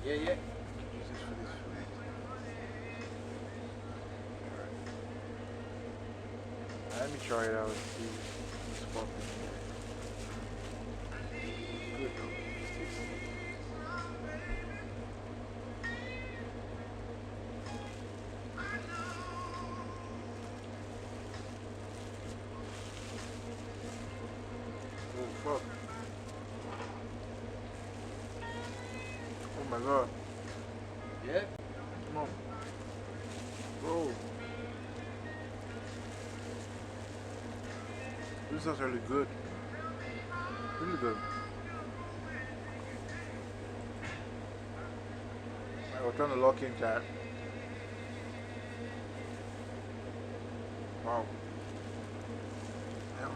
Yeah, yeah. Use this for this food. Alright. Let me try it out. See what's popping here. Good though. It's tasty. Oh fuck. Oh my god. Yeah. Come on. Bro. This is really good. Really good. I was trying to lock in chat. Wow. Yeah.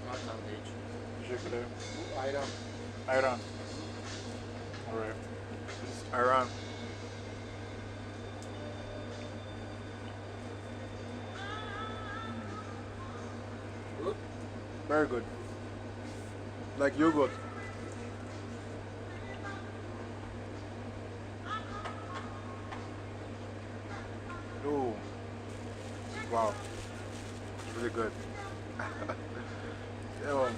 Bak sandviç. Teşekkür ederim. Bu ayran. Ayran. Alright. This is Iran. Good. Very good. Like yogurt. Oh. Wow. It's really good. Yeah, man.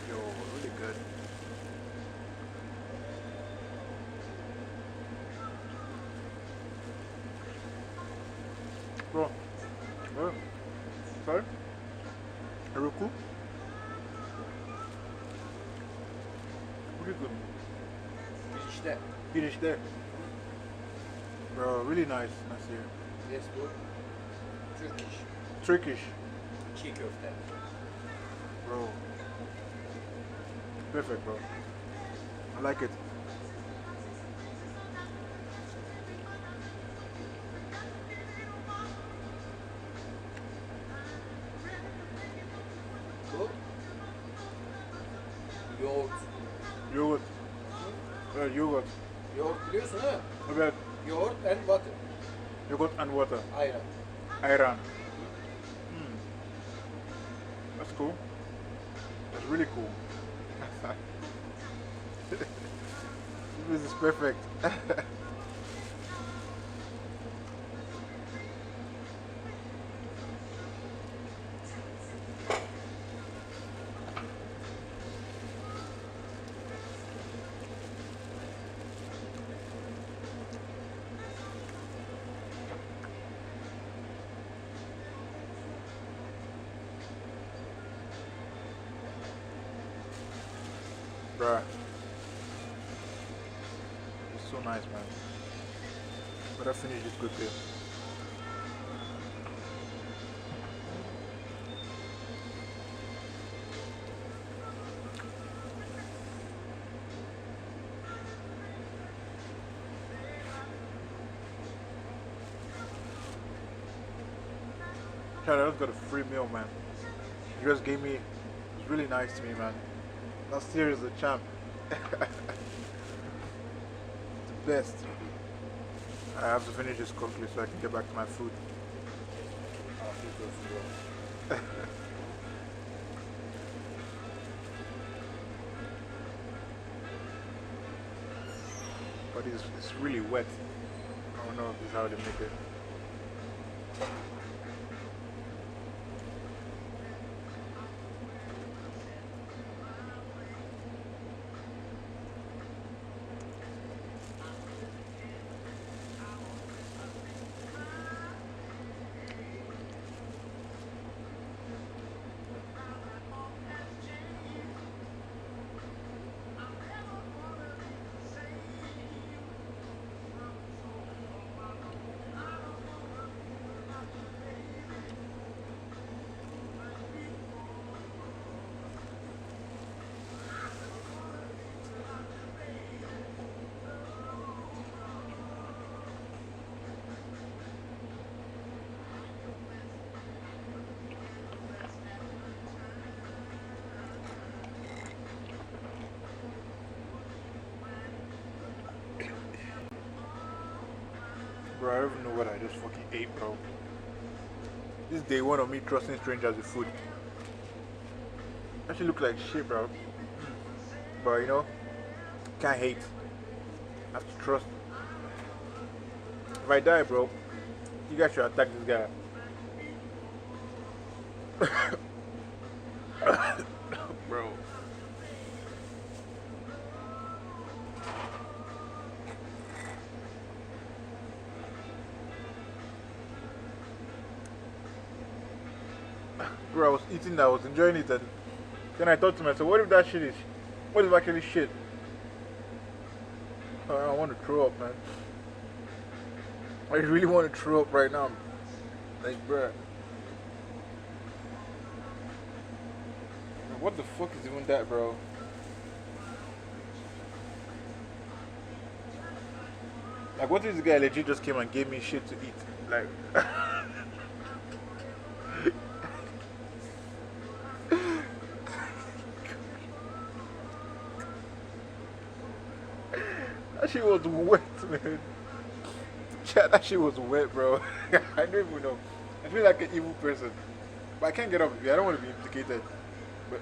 Yo, really good. Bro. Bro. Sorry? Heroku? Pretty good. Biz işte. Girişte. Bro, really nice. Nice here. Yes bu. Türk iş. Turkish. Çiğ köfte. Bro. Perfect, bro. I like it. Bu. Yoğurt. Yogurt. Evet, yogurt. Yoğurt biliyorsun ha? Evet. Yoğurt and water. Yogurt and water. Ayran. Ayran. Hmm. That's cool. That's really cool. This is perfect. Bruh. It's so nice, man. But I finished it quickly. Shout out, got a free meal, man. You guys gave me, it was really nice to me, man. Last year is the champ. The best. I have to finish this quickly so I can get back to my food. istiyorsun bro. But it's really wet. I don't know if this is how they make it. Bro, I don't even know what I just fucking ate, bro. This is day one of me trusting strangers with food. Actually look like shit, bro. But you know, can't hate. I have to trust. If I die, bro, you guys should attack this guy. Bro. Bro, I was eating that, I was enjoying it, and then I thought to myself, what if that shit is, what if actually shit? I want to throw up, man. I really want to throw up right now. Like, bruh. What the fuck is even that, bro? Like, what if this guy legit just came and gave me shit to eat? Like, that shit was wet, man. Yeah, that shit was wet, bro. I don't even know. I feel like an evil person. But I can't get up with you. I don't want to be implicated. But,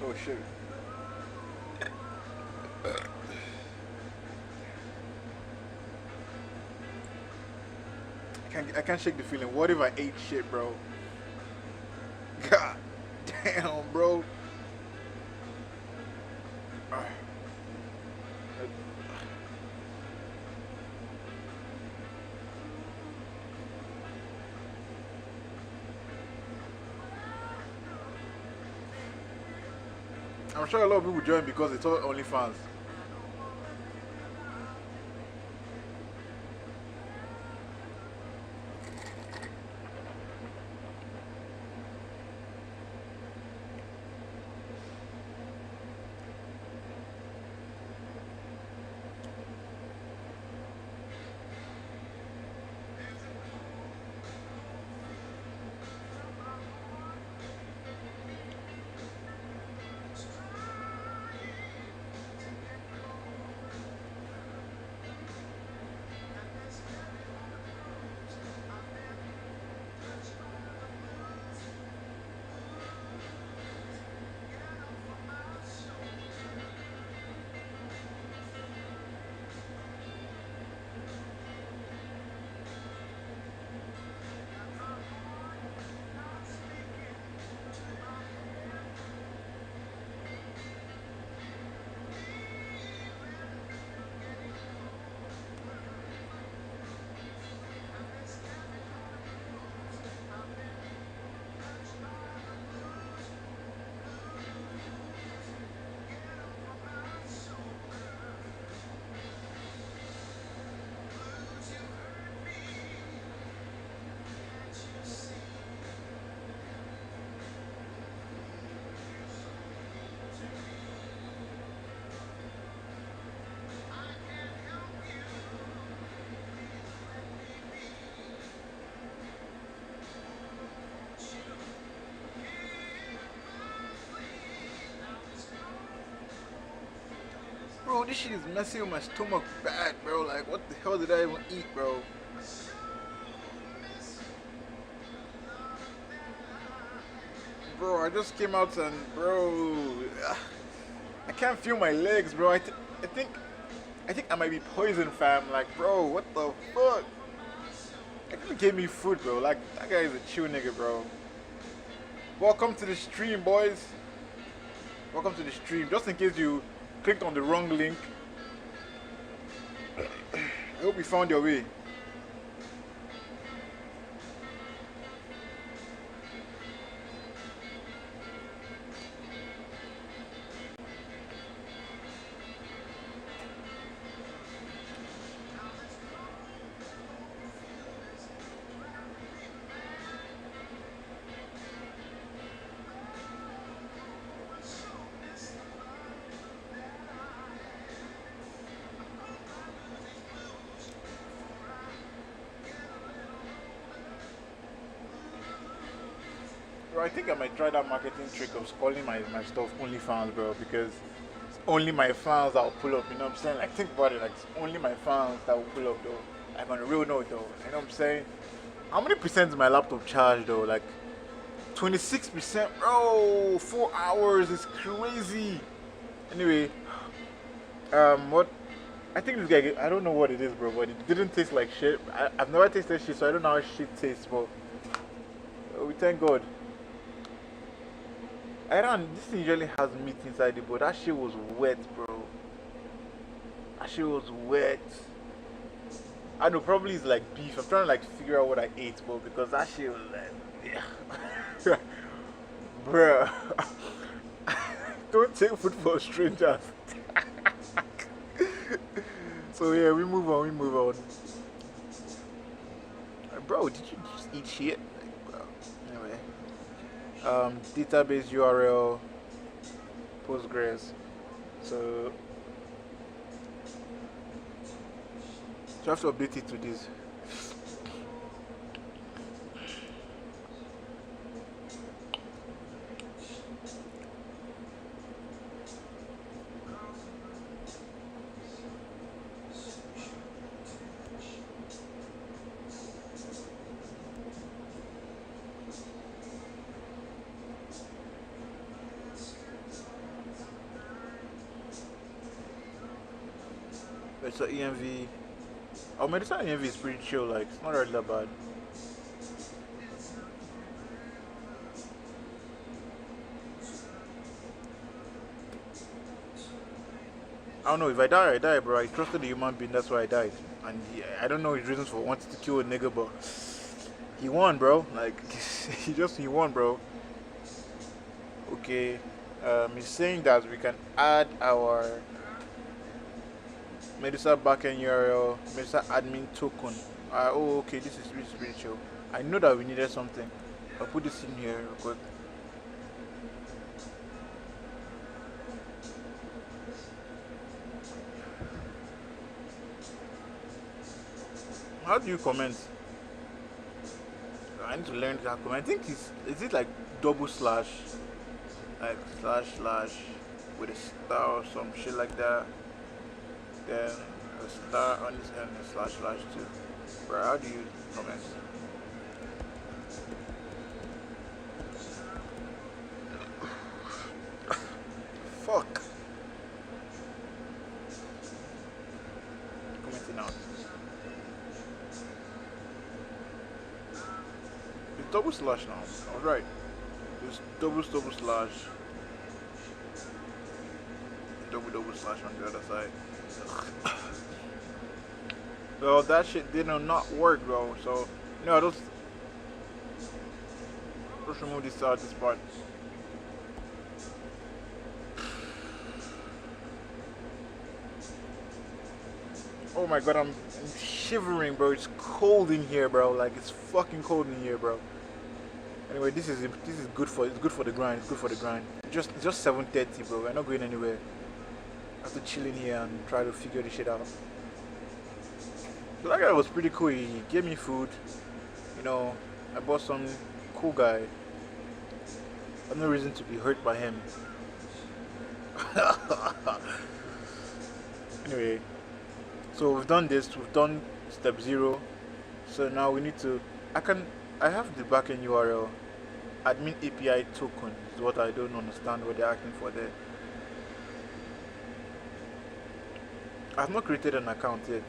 oh shit. I can't shake the feeling. What if I ate shit, bro? God damn, bro. I'm sure a lot of people join because they saw OnlyFans. Bro, this shit is messing with my stomach bad, bro. Like, what the hell did I even eat, bro? bro, I just came out and bro, I can't feel my legs, bro. I think, I think I might be poisoned, fam. Like, bro, what the fuck? I think he gave me food, bro. Like, that guy is a chill nigga, bro. Welcome to the stream, boys. Welcome to the stream. Just in case you clicked on the wrong link, I hope you found your way. Bro, I think I might try that marketing trick of calling my stuff OnlyFans, bro, because it's only my fans that will pull up, you know what I'm saying? Like, think about it, like, it's only my fans that will pull up, though. Like, on a real note, though, you know what I'm saying? How many percent is my laptop charged, though? Like, 26%, bro, 4 hours is crazy. Anyway, what? I think this guy, I don't know what it is, bro, but it didn't taste like shit. I've never tasted shit, so I don't know how shit tastes, but we thank God. I don't. This thing usually has meat inside it, but that shit was wet, bro. That shit was wet. I know, probably it's like beef. I'm trying to like figure out what I ate, bro, because that shit was like, yeah. Bro. Don't take food for strangers. So yeah, we move on. We move on. Bro, did you just eat shit? Like, bro. Anyway. Database URL Postgres. So you have to update it to this. It's an EMV. Oh, Medusa EMV is pretty chill, like, it's not really that bad. I don't know, if I die, I die, bro. I trusted a human being, that's why I died. And I don't know his reasons for wanting to kill a nigga, but he won, bro. Like, he won, bro. Okay, he's saying that we can add our Medusa backend URL, Medusa admin token. Oh, okay, this is really chill. I know that we needed something. I'll put this in here real quick. How do you comment? I need to learn how to comment. I think is it like double slash, like slash with a star or some shit like that. Then a star on this end and slash too. Bro, how do you comment? Fuck. Commenting out. It's double slash now. I was right. It's double slash. Double slash on the other side. Well, that shit did not work, bro. So, no, just remove this part. Oh my god, I'm shivering, bro. It's cold in here, bro. Like, it's fucking cold in here, bro. Anyway, this is good for the grind. It's good for the grind. It's just 7:30, bro. We're not going anywhere. I have to chill in here and try to figure this shit out. So that guy was pretty cool. He gave me food. You know, I bought some cool guy. I have no reason to be hurt by him. Anyway, so we've done this. We've done step 0. So now we need to. I have the backend URL. admin API token is what I don't understand what they're asking for there. I've not created an account yet.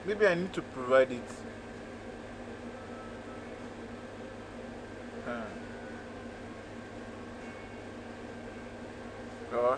Maybe I need to provide it. Huh. Or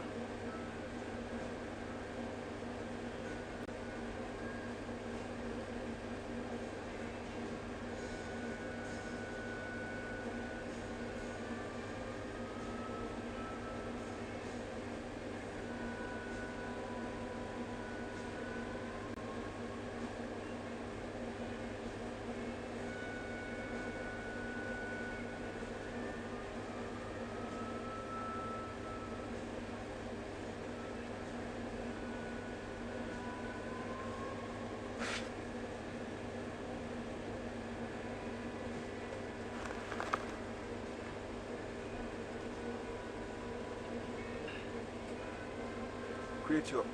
create your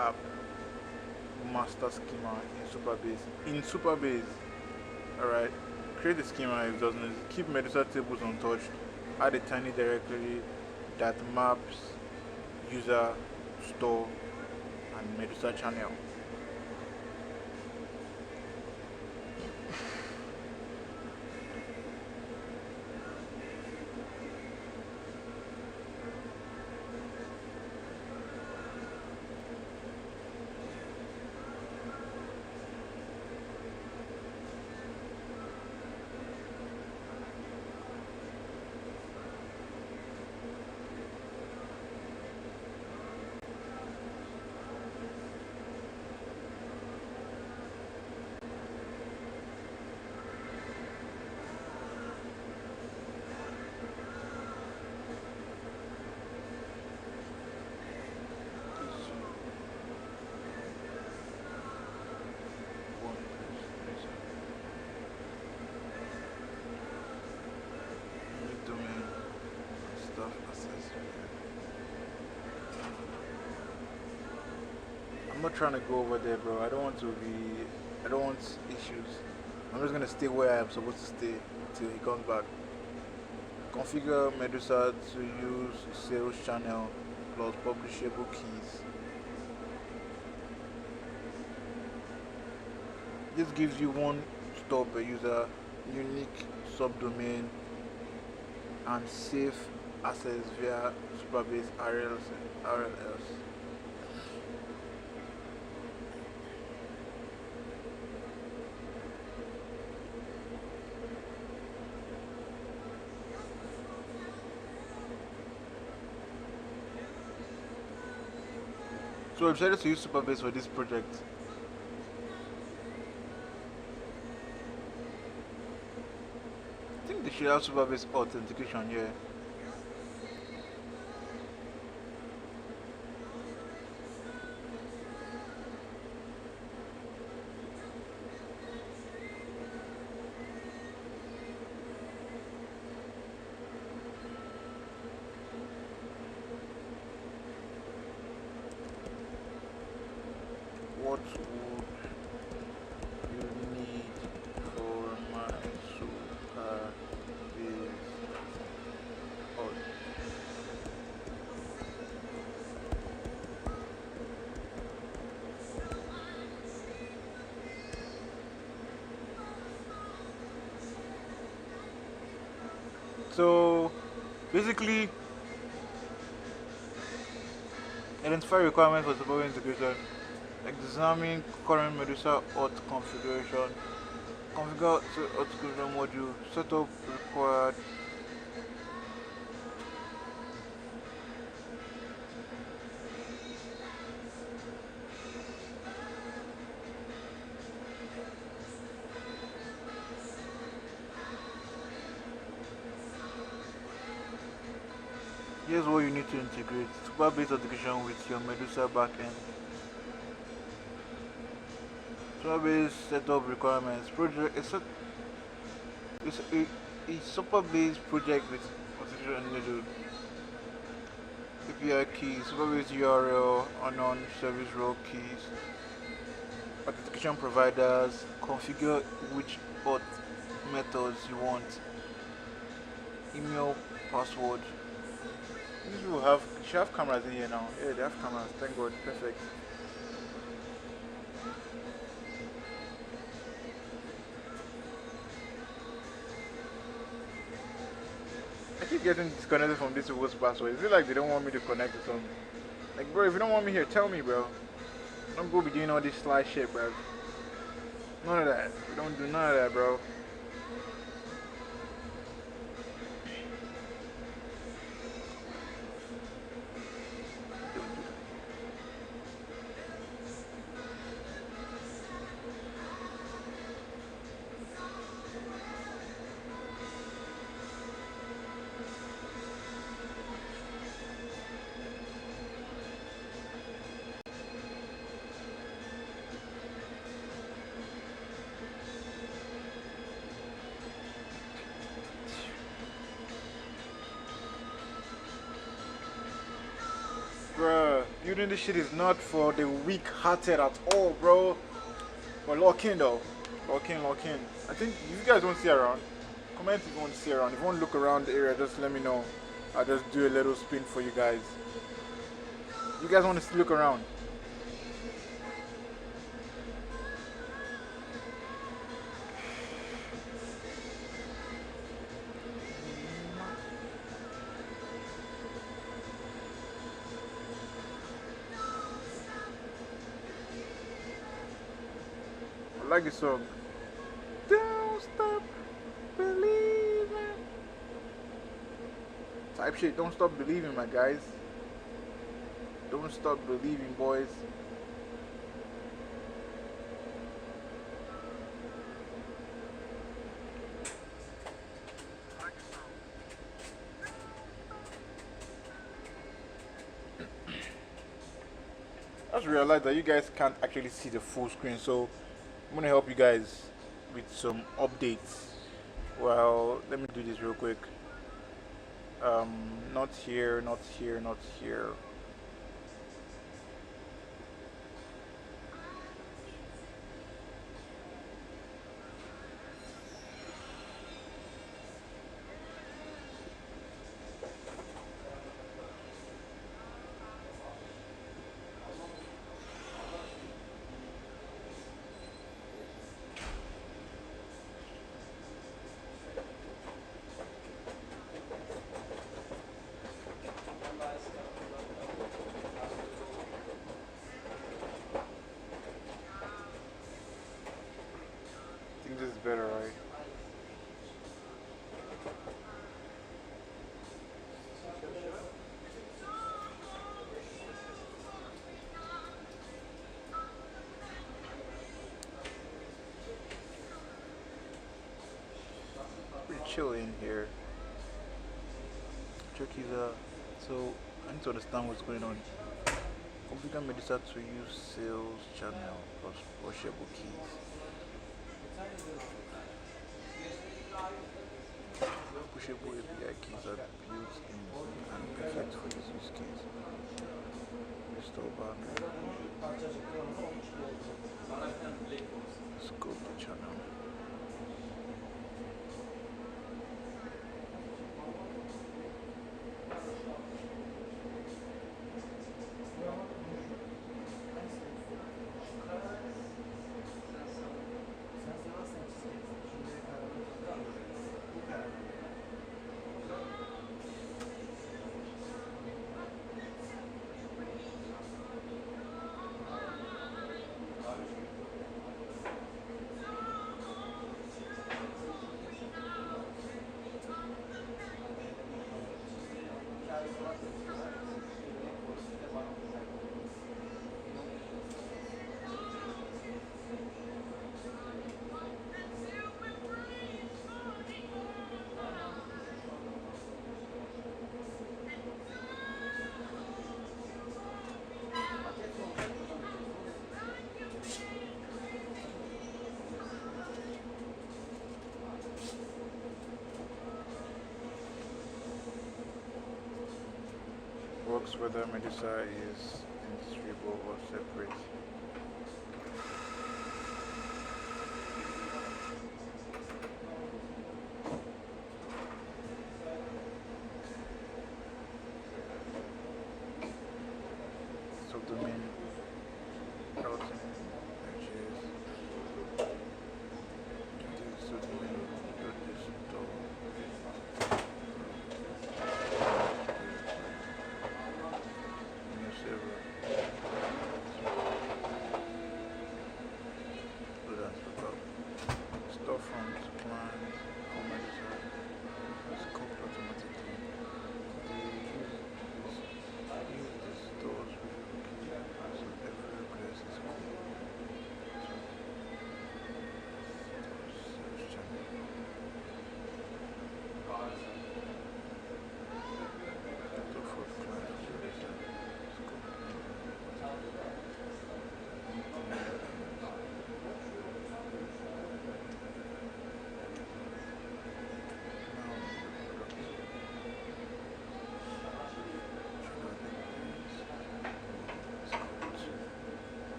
app master schema in Supabase. In Supabase, alright. Create a schema if it doesn't exist. Keep Medusa tables untouched. Add a tiny directory that maps user, store, and Medusa channel. Domain stuff access. I'm not trying to go over there, bro. I don't want issues. I'm just gonna stay where I am supposed to stay till he comes back. Configure Medusa to use sales channel plus publishable keys. This gives you one store per user, unique subdomain, and safe access via Supabase RLS. So I decided to use Supabase for this project. I think they should have Supabase authentication here. What would you need for my Supabase auth? So basically, identify requirements for Supabase integration. Examine current Medusa auth configuration. Configure authentication module. Setup required. Here's what you need to integrate: Supabase authentication with your Medusa backend. Supabase setup requirements. Project it's a Supabase project with authentication needed. API keys, service URL, unknown service role keys, authentication providers, configure which auth methods you want, email, password. These people should have cameras in here now. Yeah, they have cameras. Thank God. Perfect. I keep getting disconnected from this people's password. Is it like they don't want me to connect to some? Like, bro, if you don't want me here, tell me, bro. Don't go be doing all this sly shit, bro. None of that. We don't do none of that, bro. Bruh, building this shit is not for the weak-hearted at all, bro. But lock in though. Lock in, lock in. I think if you guys want to see around, comment if you want to see around. If you want to look around the area, just let me know. I'll just do a little spin for you guys. You guys want to look around? I like this song. Don't stop believing. Type shit, don't stop believing, my guys. Don't stop believing, boys. I just realized that you guys can't actually see the full screen, so I'm gonna help you guys with some updates. Well, let me do this real quick. Not here, not here, not here. I think this is better, right? Pretty chill in here. Turkeys are so I need to understand what's going on. Computer may decide to use sales channel plus washable keys. Pushable API keys are built in and perfect for this use case. Restore boundary. Scope the channel. checks whether Medusa is indistributable or separate. Subdomain routing edges. Subdomain store. New server. So that's the top. Storefront plan for Medusa is scoped automatically. They use the stores so every request is cool. Sales channel. Storefront plan for Medusa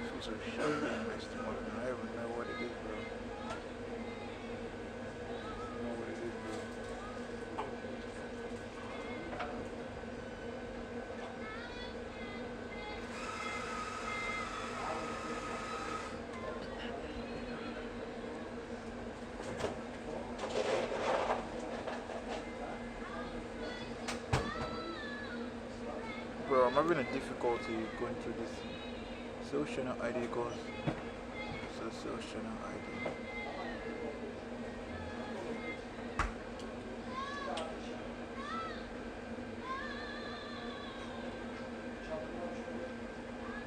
is so shopping next month. I don't even know what it is, bro. I don't know what it is, bro. Bro, I'm having a difficulty going through this. Sales channel ID goes. So sales channel ID.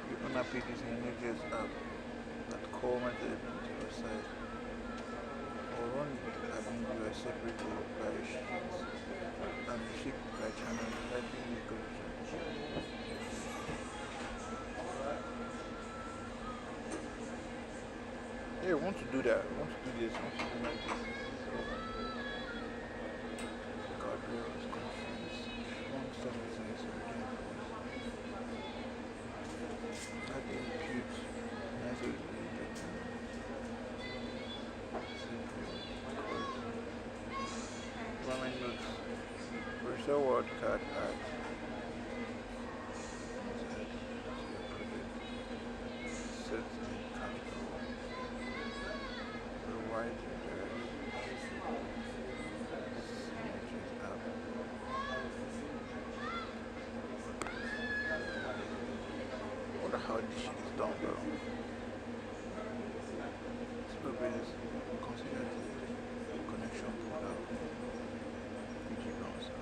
You can update this in Next.js app that call method to your site. Or run admin UI separately by sheets and shipped by channel typing the connection. Yeah, I want to do that. I want to do this. I want to do like this. God, bro, I was confused. One service is already. How do you impute? That's what you do. Ramen notes. Virtual word card add. Set wide I wonder how this shit is done, bro. This is considered the connection product. PG browser.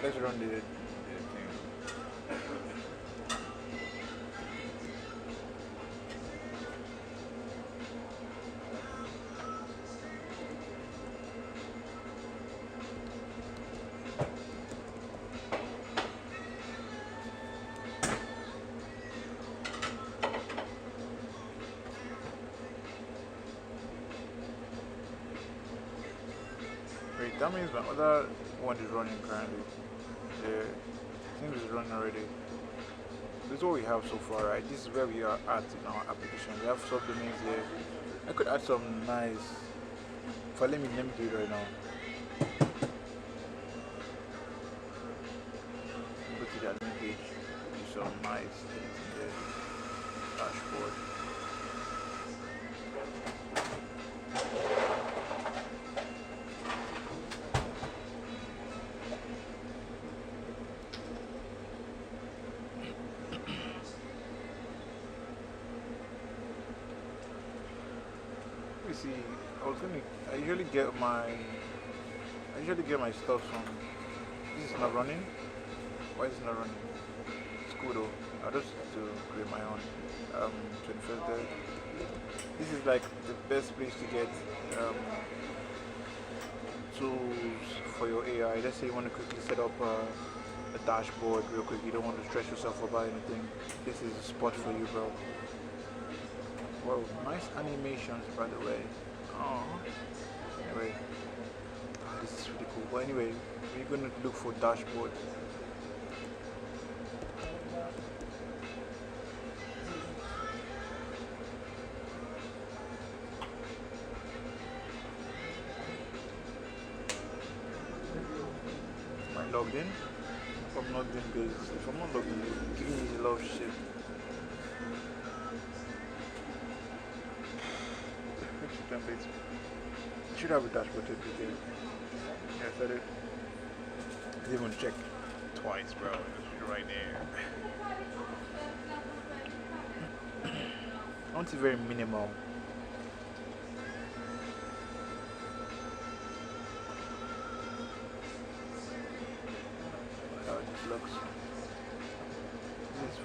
Let's run the thing. Wait, that means my other one is running currently. The thing is running already. This is what we have so far, right? This is where we are at in our application. We have subdomains here. I could add some nice. Let me do it right now. Go to the admin page. Do some nice editing there. Dashboard. me see. I usually get my stuff from. This is not running. Why is it not running? It's cool though. I'll just to create my own 21st day. This is like the best place to get tools for your AI. Let's say you want to quickly set up a dashboard real quick. You don't want to stress yourself about anything. This is a spot for you, bro. Whoa, nice animations, by the way. Oh, anyway, this is really cool. But anyway, we're gonna look for dashboards. Am I logged in? If I'm not doing good, if I'm not logged in, it's giving me a lot of shit. Templates. You should have a dashboard template here. Yeah, I said it. I didn't even check twice, bro. It's right there. I want it very minimal. How this looks. This is,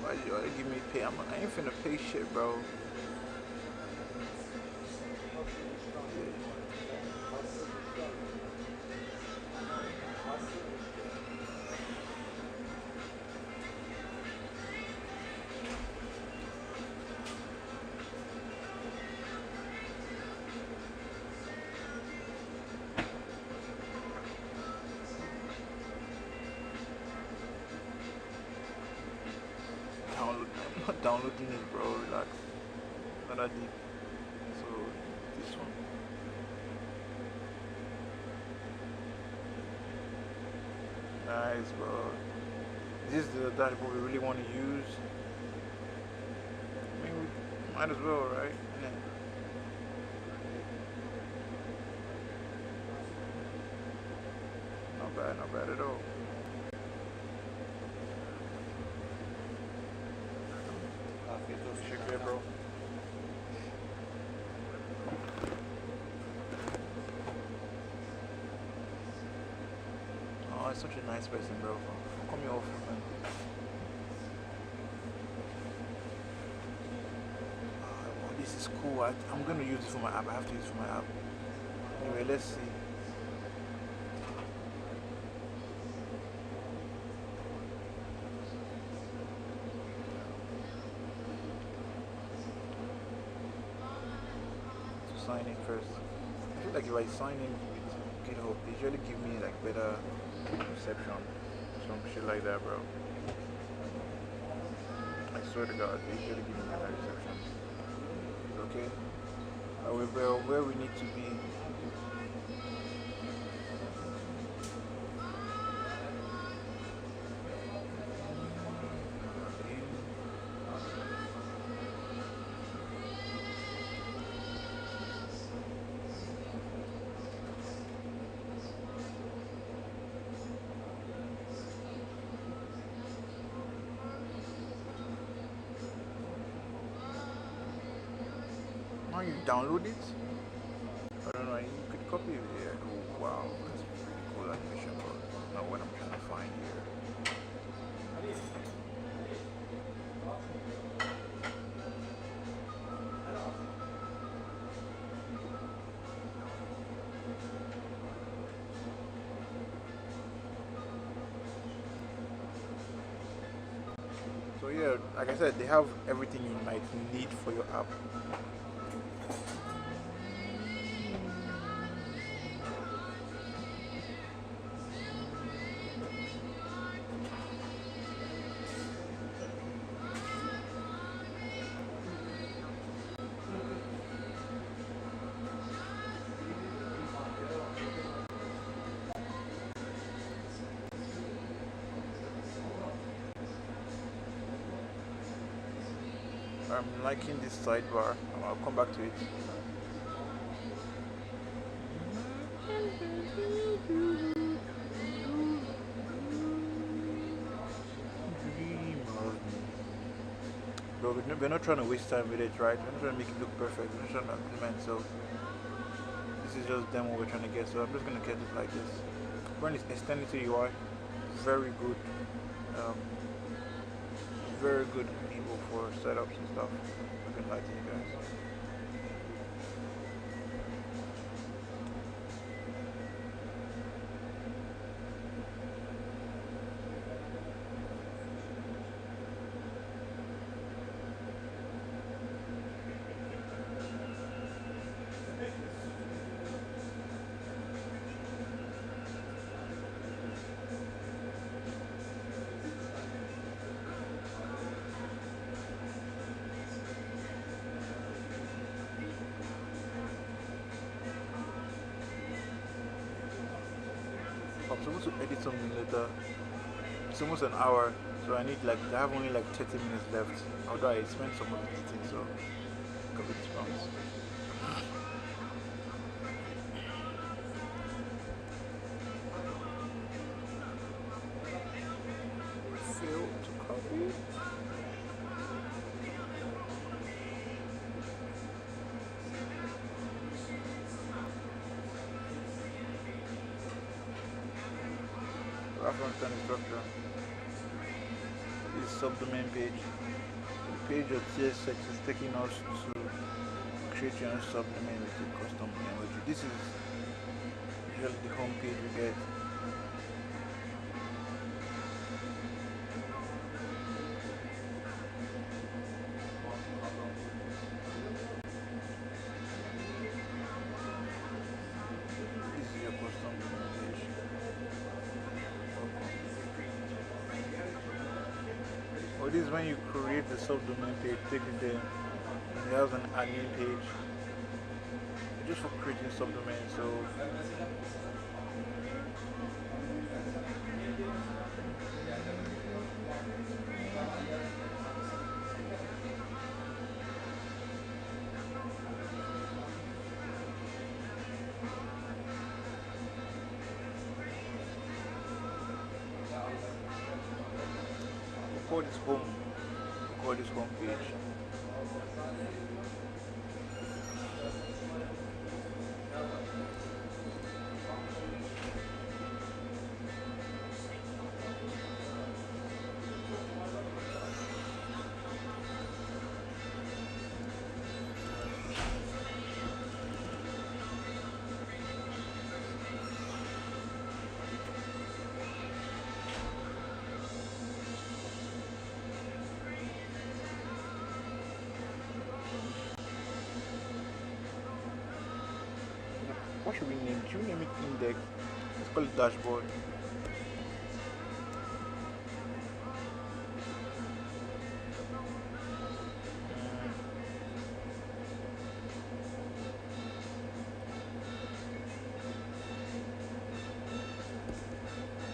why you give me pay? I ain't finna pay shit, bro. I'm not downloading it, bro. Relax. Not that deep. So this one. Nice, bro. This is the dashboard we really want to use. I mean, we might as well, right? Yeah. Not bad at all. Shukriya, bro. Oh, it's such a nice person, bro. Call me off, man. Oh, this is cool. I'm gonna use it for my app. I have to use it for my app. Anyway, let's see. Sign in first. I feel like if I sign in with GitHub, they usually give me like better reception, some shit like that, bro. I swear to God, they usually give me better reception. Okay, we're where we need to be. Now you download it. I don't know. You could copy it here. Oh wow, that's pretty cool animation, but not what I'm trying to find here. So yeah, like I said, they have everything you might need for your app. I'm liking this sidebar. I'll come back to it. bro. We're not trying to waste time with it, right? We're not trying to make it look perfect. We're just trying to implement. So this is just demo we're trying to get. So I'm just gonna get it like this. Run this extended to UI. Very good. Um, very good able for setups and stuff. I can lie to you guys. I'm supposed to edit something later. It's almost an hour, so I have only like 30 minutes left. Although I spent some of the editing, so cover this bounce. Fail to copy. I have to understand the structure. This subdomain page. The page of TSX is taking us to create your own subdomain with a custom emoji. This is usually the home page we get. This is your custom domain page. Or this is when you create the subdomain page, take it there. And it has an admin page. Just for creating subdomains, so we'll call this home. We'll call this home page. What should we name it? Should we name it index? Let's call it dashboard.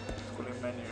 Let's call it menu.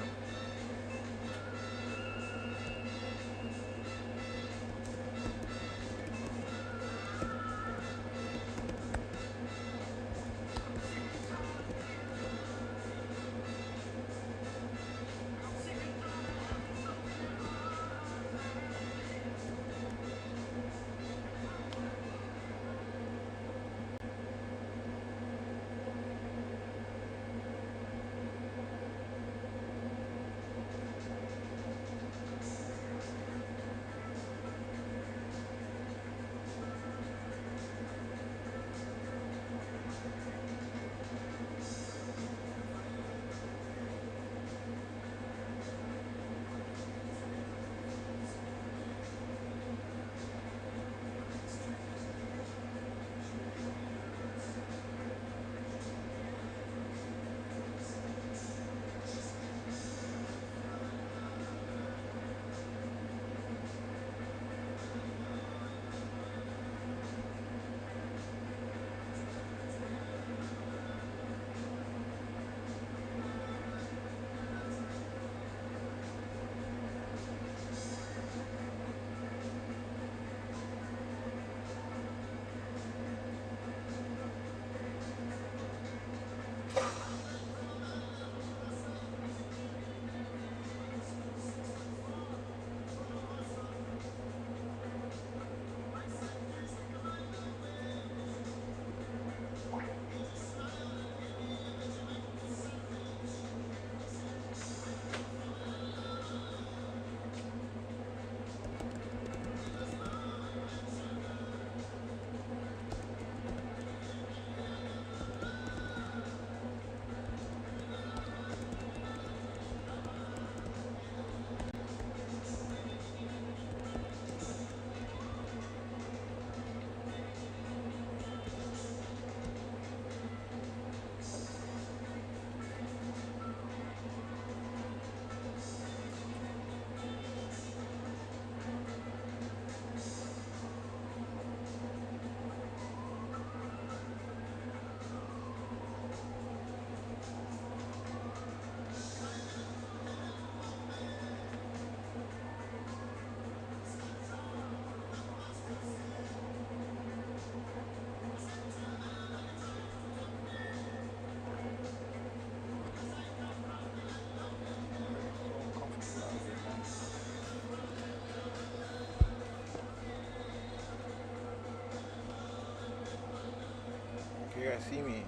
guys see me.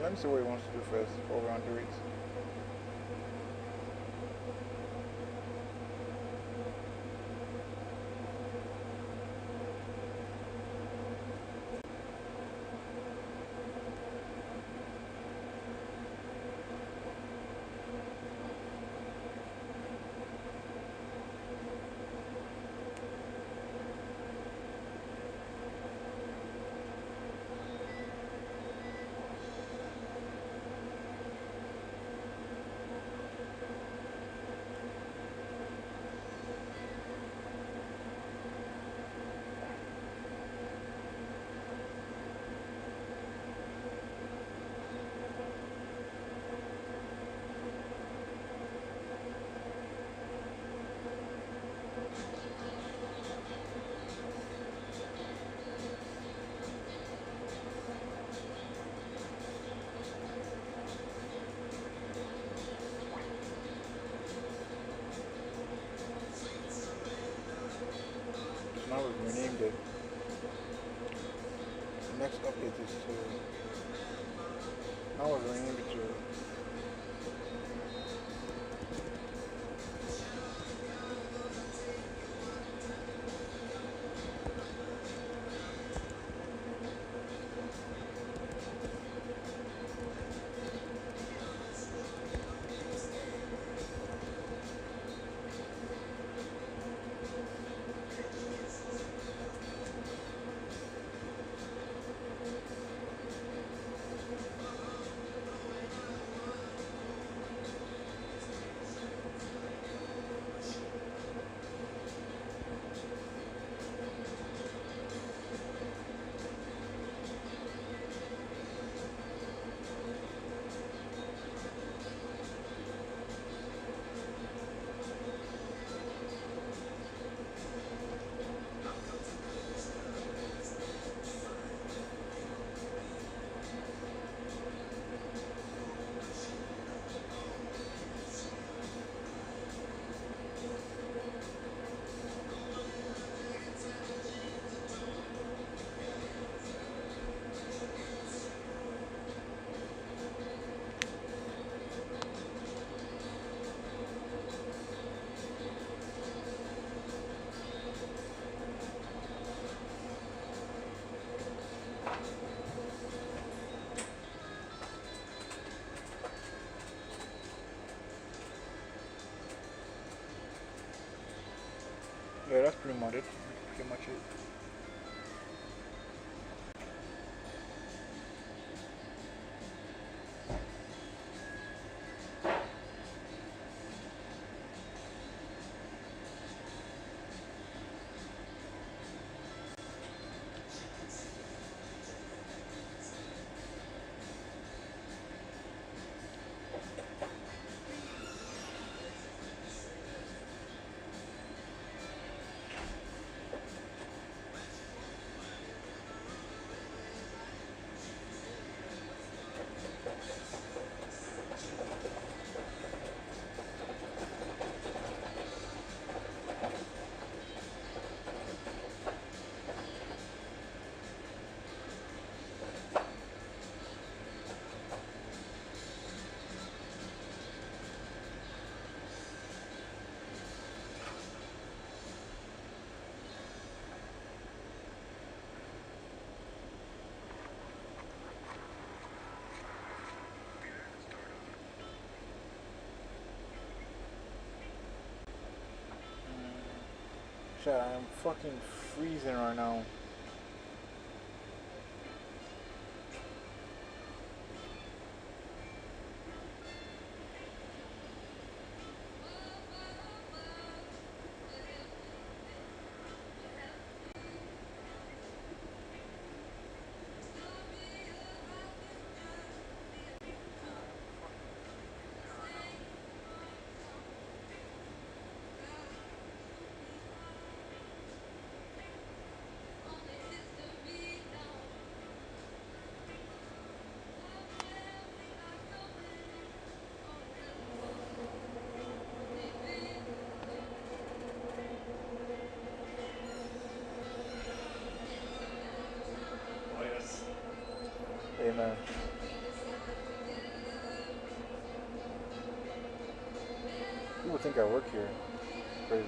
Let me see what he wants to do first before we undo it. So now we've renamed it. The next update is to now we've renamed it to yeah, that's pretty much it. Pretty much it. Chat, I'm fucking freezing right now. Hey man, people think I work here. It's crazy.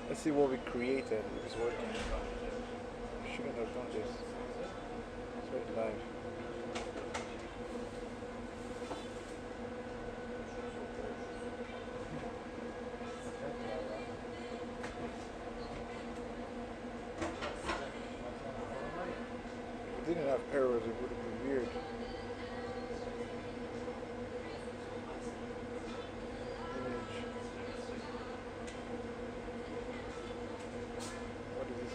Let's see what we created. If it's working. Shouldn't have done this. It's already live. If it didn't have errors, it would have been weird. Image. What is this?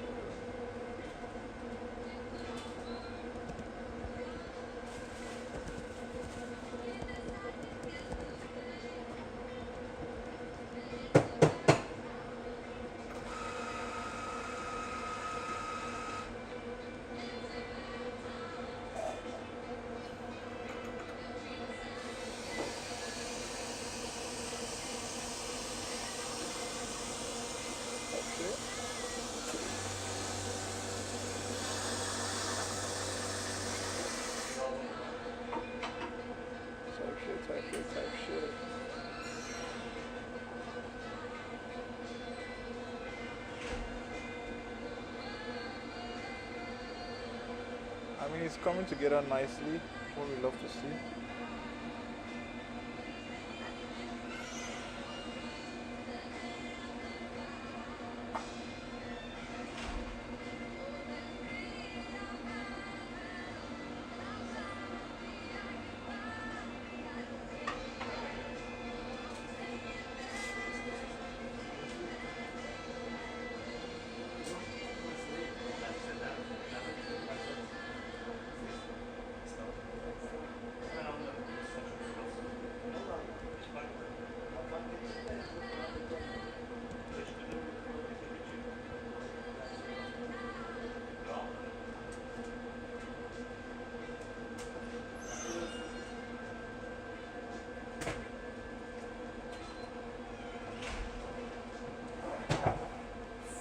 That's it. Type shit, type shit, type shit. I mean, it's coming together nicely. What we love to see.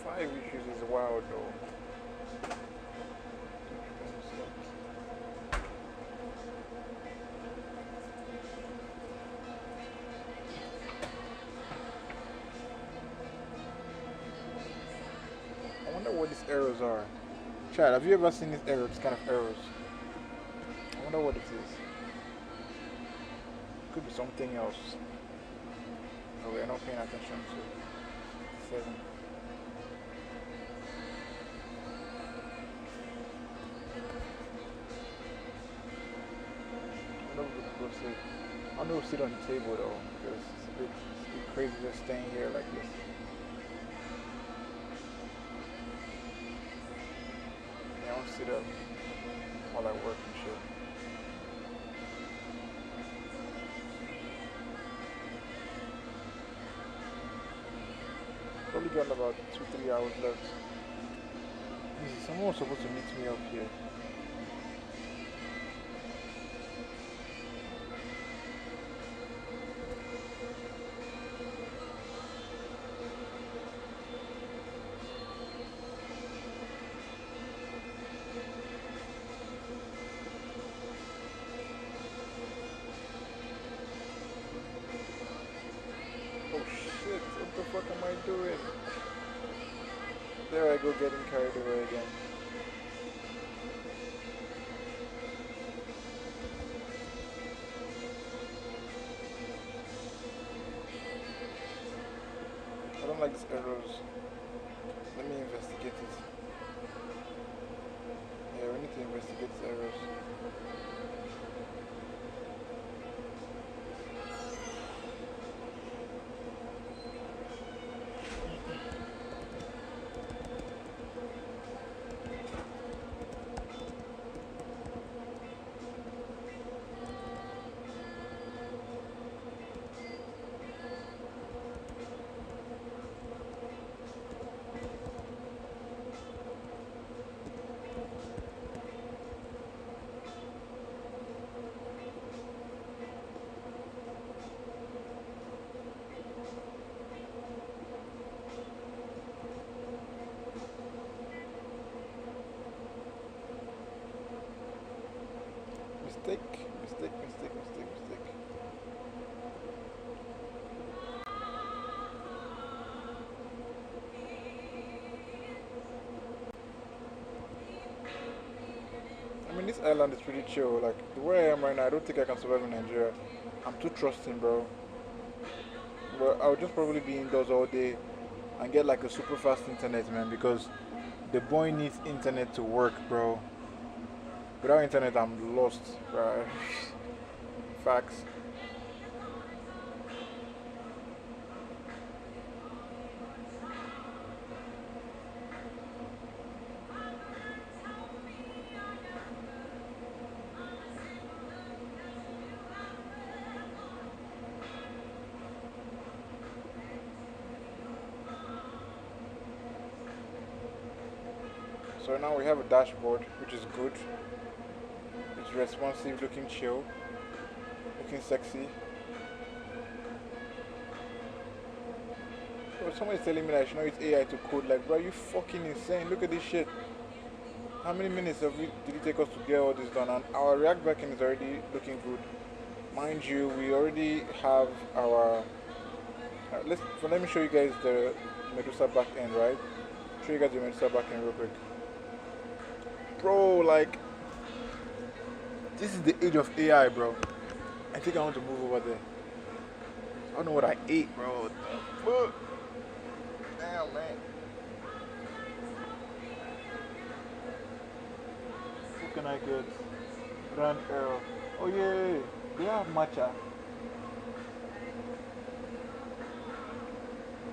Five issues is wild though. I wonder what these arrows are. Chad, have you ever seen these arrows, this kind of arrows? I wonder what it is. Could be something else. But we're not paying attention to 7. I wonder if we can go sit. I don't know if we sit on the table though, because it's a bit crazy just staying here like this. Yeah, I want to sit up while I work and shit. Probably got about 2-3 hours left. Someone was supposed to meet me up here. getting carried away again. I don't like these errors. Let me investigate it. Yeah, we need to investigate these errors. Mistake. I mean, this island is pretty chill. Like, the way I am right now, I don't think I can survive in Nigeria. I'm too trusting, bro. But I'll just probably be indoors all day and get like a super fast internet, man, because the boy needs internet to work, bro. Without internet, I'm lost, bro. Facts. So now we have a dashboard, which is good. It's responsive, looking chill, looking sexy. Bro, somebody's telling me that I should not use AI to code. Like, bro, you fucking insane. Look at this shit. How many minutes did it take us to get all this done? And our React backend is already looking good. Mind you, we already have our... let me show you guys the Medusa backend, right? Show you guys the Medusa backend real quick. Bro, like... This is the age of AI, bro. I think I want to move over there. I don't know what I ate, bro. What the fuck? Damn, man. What can I get? Grand Earl. Oh, yeah. They have matcha.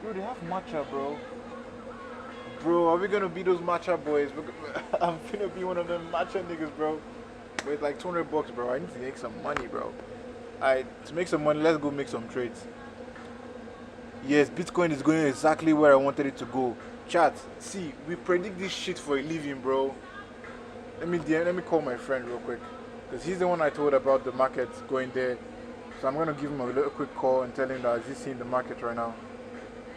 Bro, they have matcha, bro. Bro, are we gonna be those matcha boys? I'm gonna be one of them matcha niggas, bro. But it's like $200, bro. I need to make some money, bro. To make some money, let's go make some trades. Yes, Bitcoin is going exactly where I wanted it to go. Chat, see, we predict this shit for a living, bro. Let me call my friend real quick, because he's the one I told about the market going there. So I'm gonna give him a little quick call and tell him that he's seeing the market right now.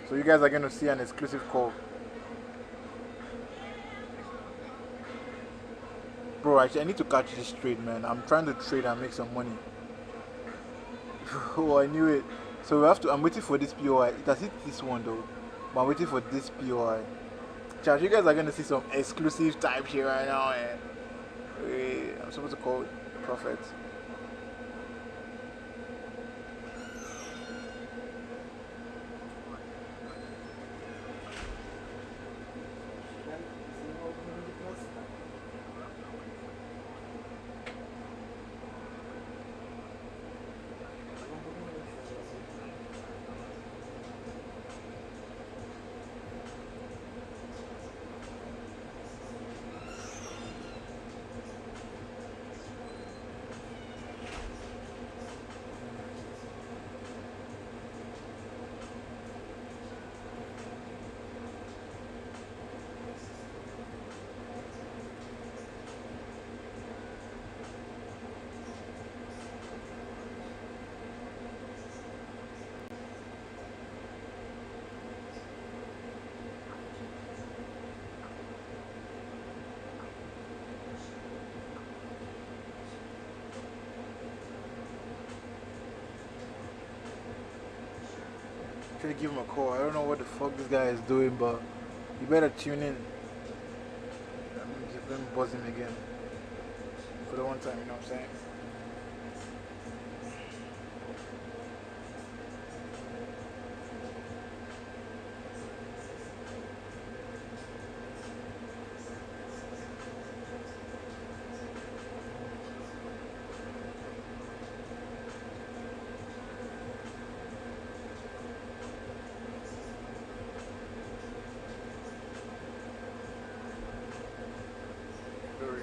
So you guys are gonna see an exclusive call. Bro, actually, I need to catch this trade, man. I'm trying to trade and make some money. Oh, I knew it. So I'm waiting for this POI. It has hit this one though, but I'm waiting for this POI. Chat, you guys are gonna see some exclusive type shit right now, eh? Wait, I'm supposed to call Prophet. Try to give him a call. I don't know what the fuck this guy is doing, but you better tune in. Let me buzz him again for the one time. You know what I'm saying? Very.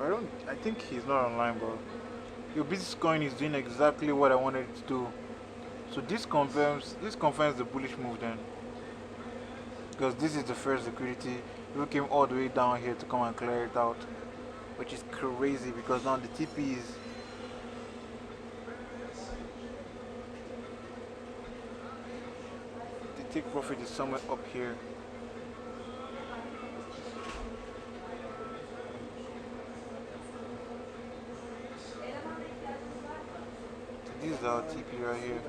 I don't. I think he's not online, bro. Your Bitcoin is doing exactly what I wanted it to do. So this confirms the bullish move then, because this is the first liquidity. We came all the way down here to come and clear it out, which is crazy because now the TP is the take profit is somewhere up here. So this is our TP right here.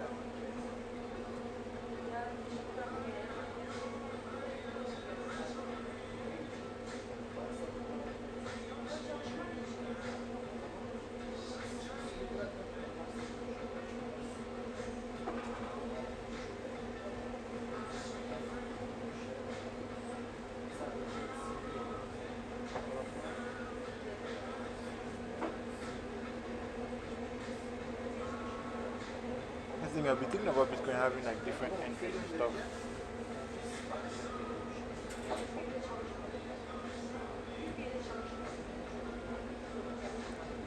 I think I've been thinking about Bitcoin having like different entries and stuff.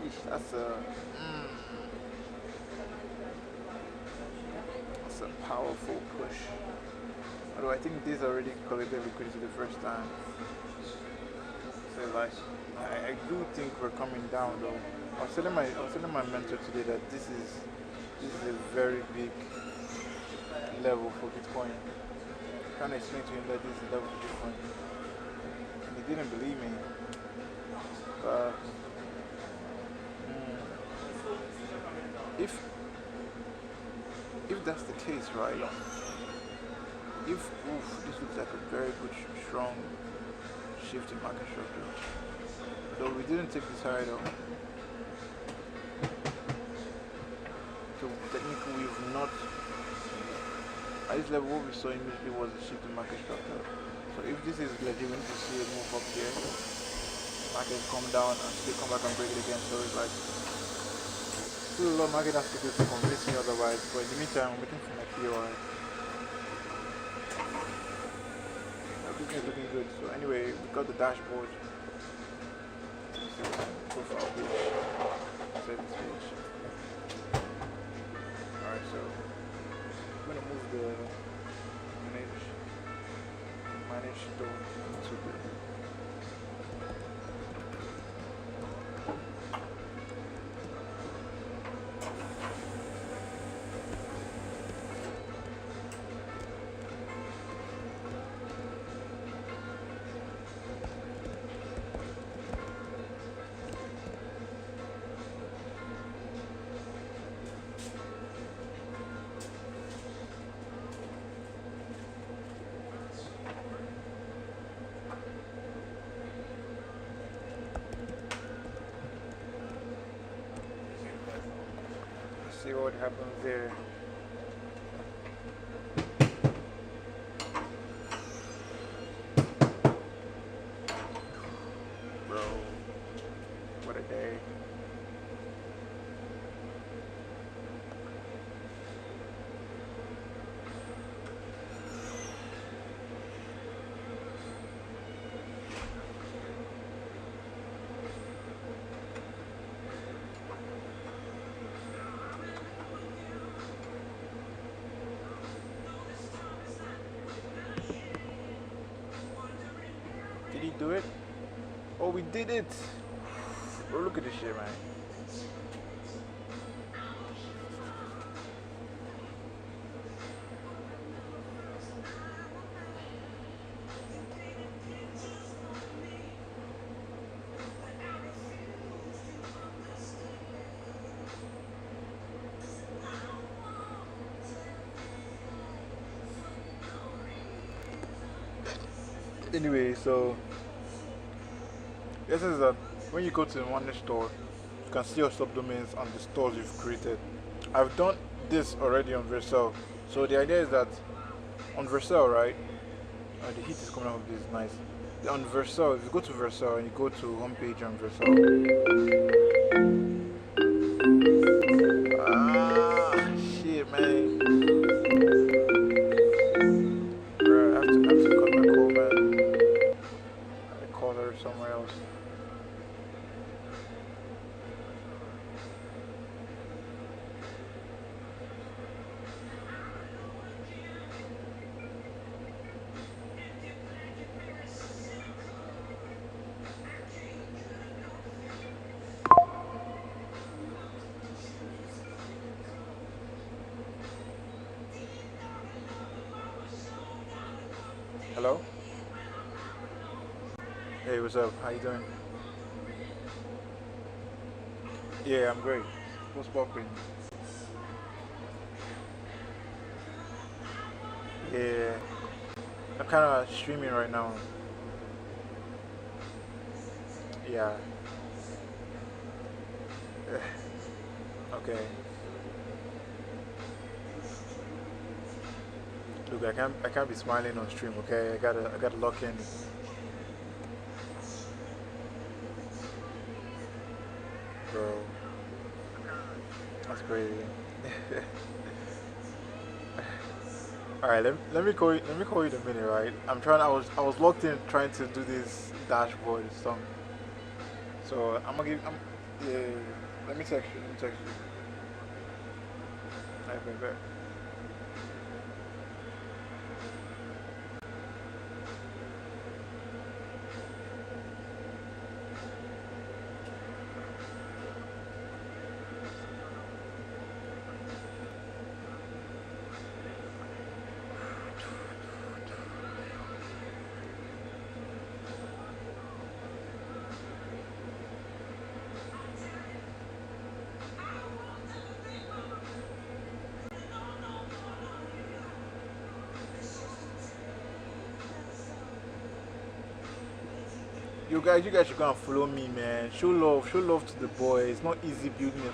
Eesh, that's a powerful push. Although I think these already collected liquidity the first time. So like I do think we're coming down though. I was telling my mentor today that this is a very big level for Bitcoin. Trying to explain to him that this is a level for Bitcoin. And he didn't believe me. But if that's the case, right? If this looks like a very good strong shift in market structure. Though we didn't take this high though. So technically we've not, at this level what we saw immediately was a shift in market structure. So if this is legit, we need to see a move up here. Market come down and still come back and break it again. So it's like still a lot of market has to do to convince me otherwise. But in the meantime I'm waiting for my POI. Everything is looking good. So anyway, we got the dashboard. Profile page. Save this page. Alright, so I'm gonna move the manage store to the see what happens there. Bro, What a day. Did he do it? Oh, we did it! Bro, look at this shit, man. Anyway, so this is that when you go to one store, you can see your subdomains on the stores you've created. I've done this already on Vercel. So the idea is that on Vercel, right? The heat is coming off of this, nice. On Vercel, if you go to Vercel and you go to homepage on Vercel. Ah, shit, man. Bruh, I have to cut my call, man. I call her somewhere else. Hello? Hey, what's up? How you doing? Yeah, I'm great. What's popping? Yeah, I'm kind of streaming right now. Yeah. Okay. Look, I can't be smiling on stream. Okay, I gotta lock in. Bro, that's crazy. All right, let me call you in a minute, right? I was locked in trying to do this dashboard stuff. So yeah. Let me text you. Let me text you. Okay, bet. You guys should go and follow me, man. Show love to the boy. It's not easy building a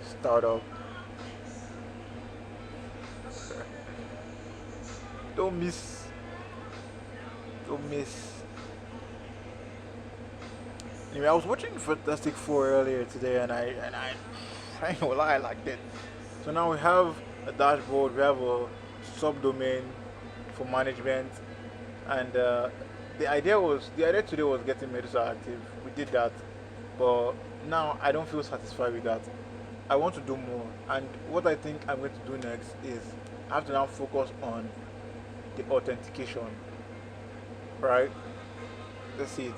startup. Don't miss, don't miss. Anyway, I was watching Fantastic Four earlier today, I ain't gonna lie, I liked it. So now we have a dashboard, we have a subdomain for management, and the idea today was getting Medusa active. We did that, but now I don't feel satisfied with that. I want to do more, and what I think I'm going to do next is I have to now focus on the authentication, right? Let's see it.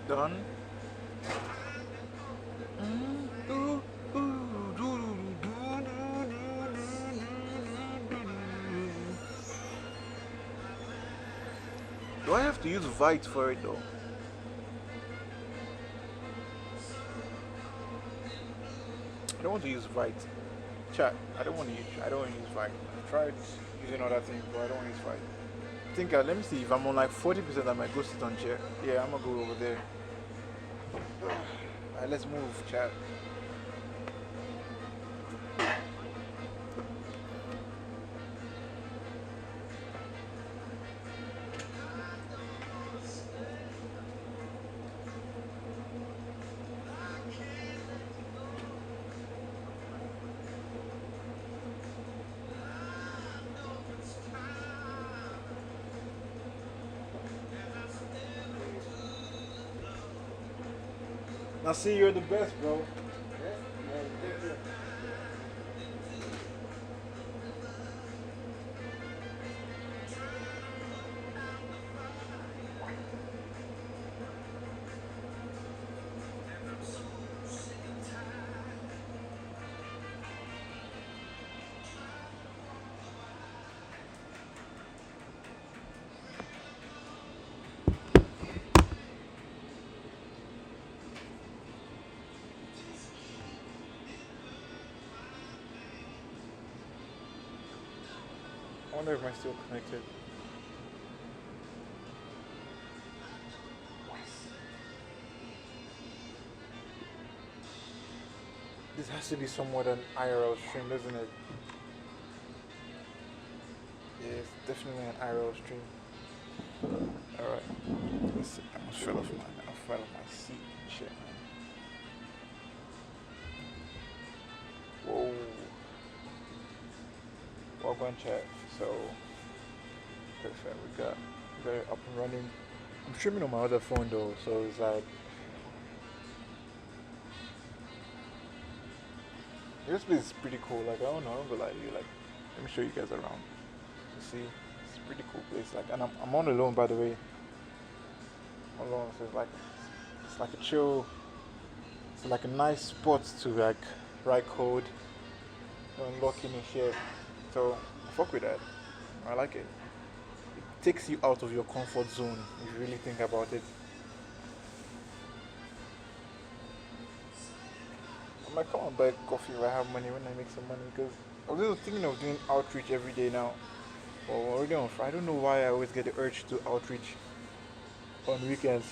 Done. Do I have to use Vite for it though? I don't want to use Vite. Chat. I don't want to use. I don't want to use Vite. I've tried using other things, but I don't want to use Vite. I think. Let me see. If I'm on like 40%, I might go sit on chair. Yeah, I'm gonna go over there. Alright, let's move, chat. Now see, you're the best, bro. I wonder if I'm still connected. This has to be somewhat an IRL stream, doesn't it? Yeah, it's definitely an IRL stream. Alright. Let's see. I almost fell off my seat and shit, man. Whoa. Welcome chat. So perfect. We got it up and running. I'm streaming on my other phone though, so it's like this place is pretty cool. Like I don't know, but like you like let me show you guys around. You see, it's a pretty cool place. Like, and I'm on alone by the way. I'm alone, so it's like a chill. It's like a nice spot to like write code, unlocking and shit. So I fuck with that. I like it. It takes you out of your comfort zone if you really think about it. I might come and buy coffee if I have money when I make some money because I was just thinking of doing outreach every day now. Or already on Friday. I don't know why I always get the urge to outreach on weekends.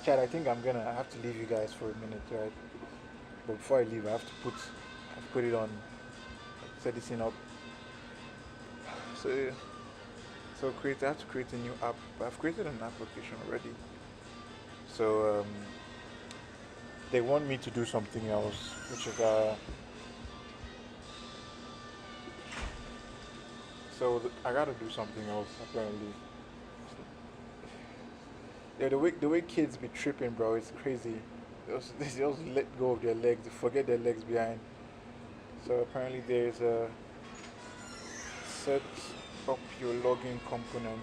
Chad, I think I have to leave you guys for a minute, right? But before I leave, I have to put it on, set this thing up. So yeah. So I have to create a new app. But I've created an application already. So they want me to do something else, which is I gotta do something else apparently. Yeah, the way kids be tripping, bro, it's crazy. They just let go of their legs, they forget their legs behind. So apparently there's a set up your login component.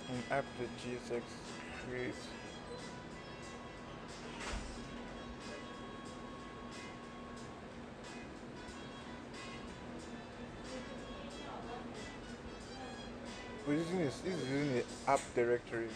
In app that GSX creates. We're using this is using the app directory.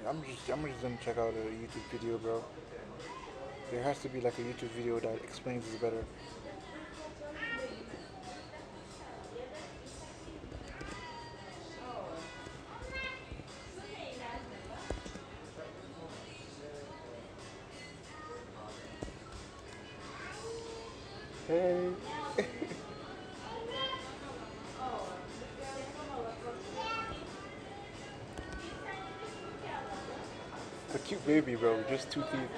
I'm just gonna check out a YouTube video, bro. There has to be like a YouTube video that explains this better. Hey. It's a cute baby, bro. Just 2 teeth.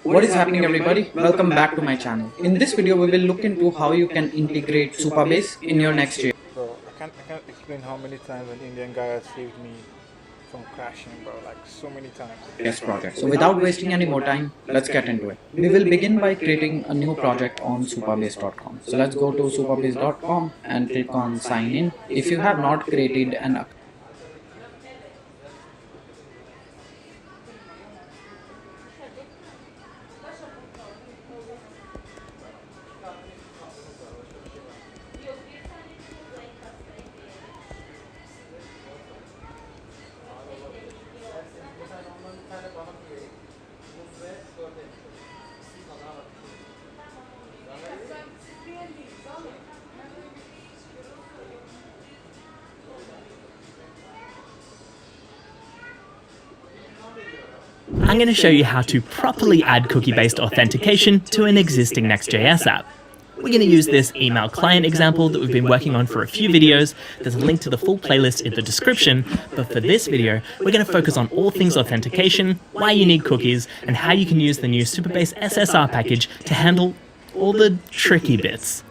What is happening, everybody? Welcome back to my channel. In this video we will look into how you can integrate Supabase in your Next.js. Bro, I can't explain how many times an Indian guy has saved me from crashing, bro. Like so many times. Project. So without wasting any more time, let's get into it. We will begin by creating a new project on supabase.com. So let's go to supabase.com and click on sign in. If you have not created an account, I'm going to show you how to properly add cookie-based authentication to an existing Next.js app. We're going to use this email client example that we've been working on for a few videos. There's a link to the full playlist in the description, but for this video, we're going to focus on all things authentication, why you need cookies, and how you can use the new Supabase SSR package to handle all the tricky bits.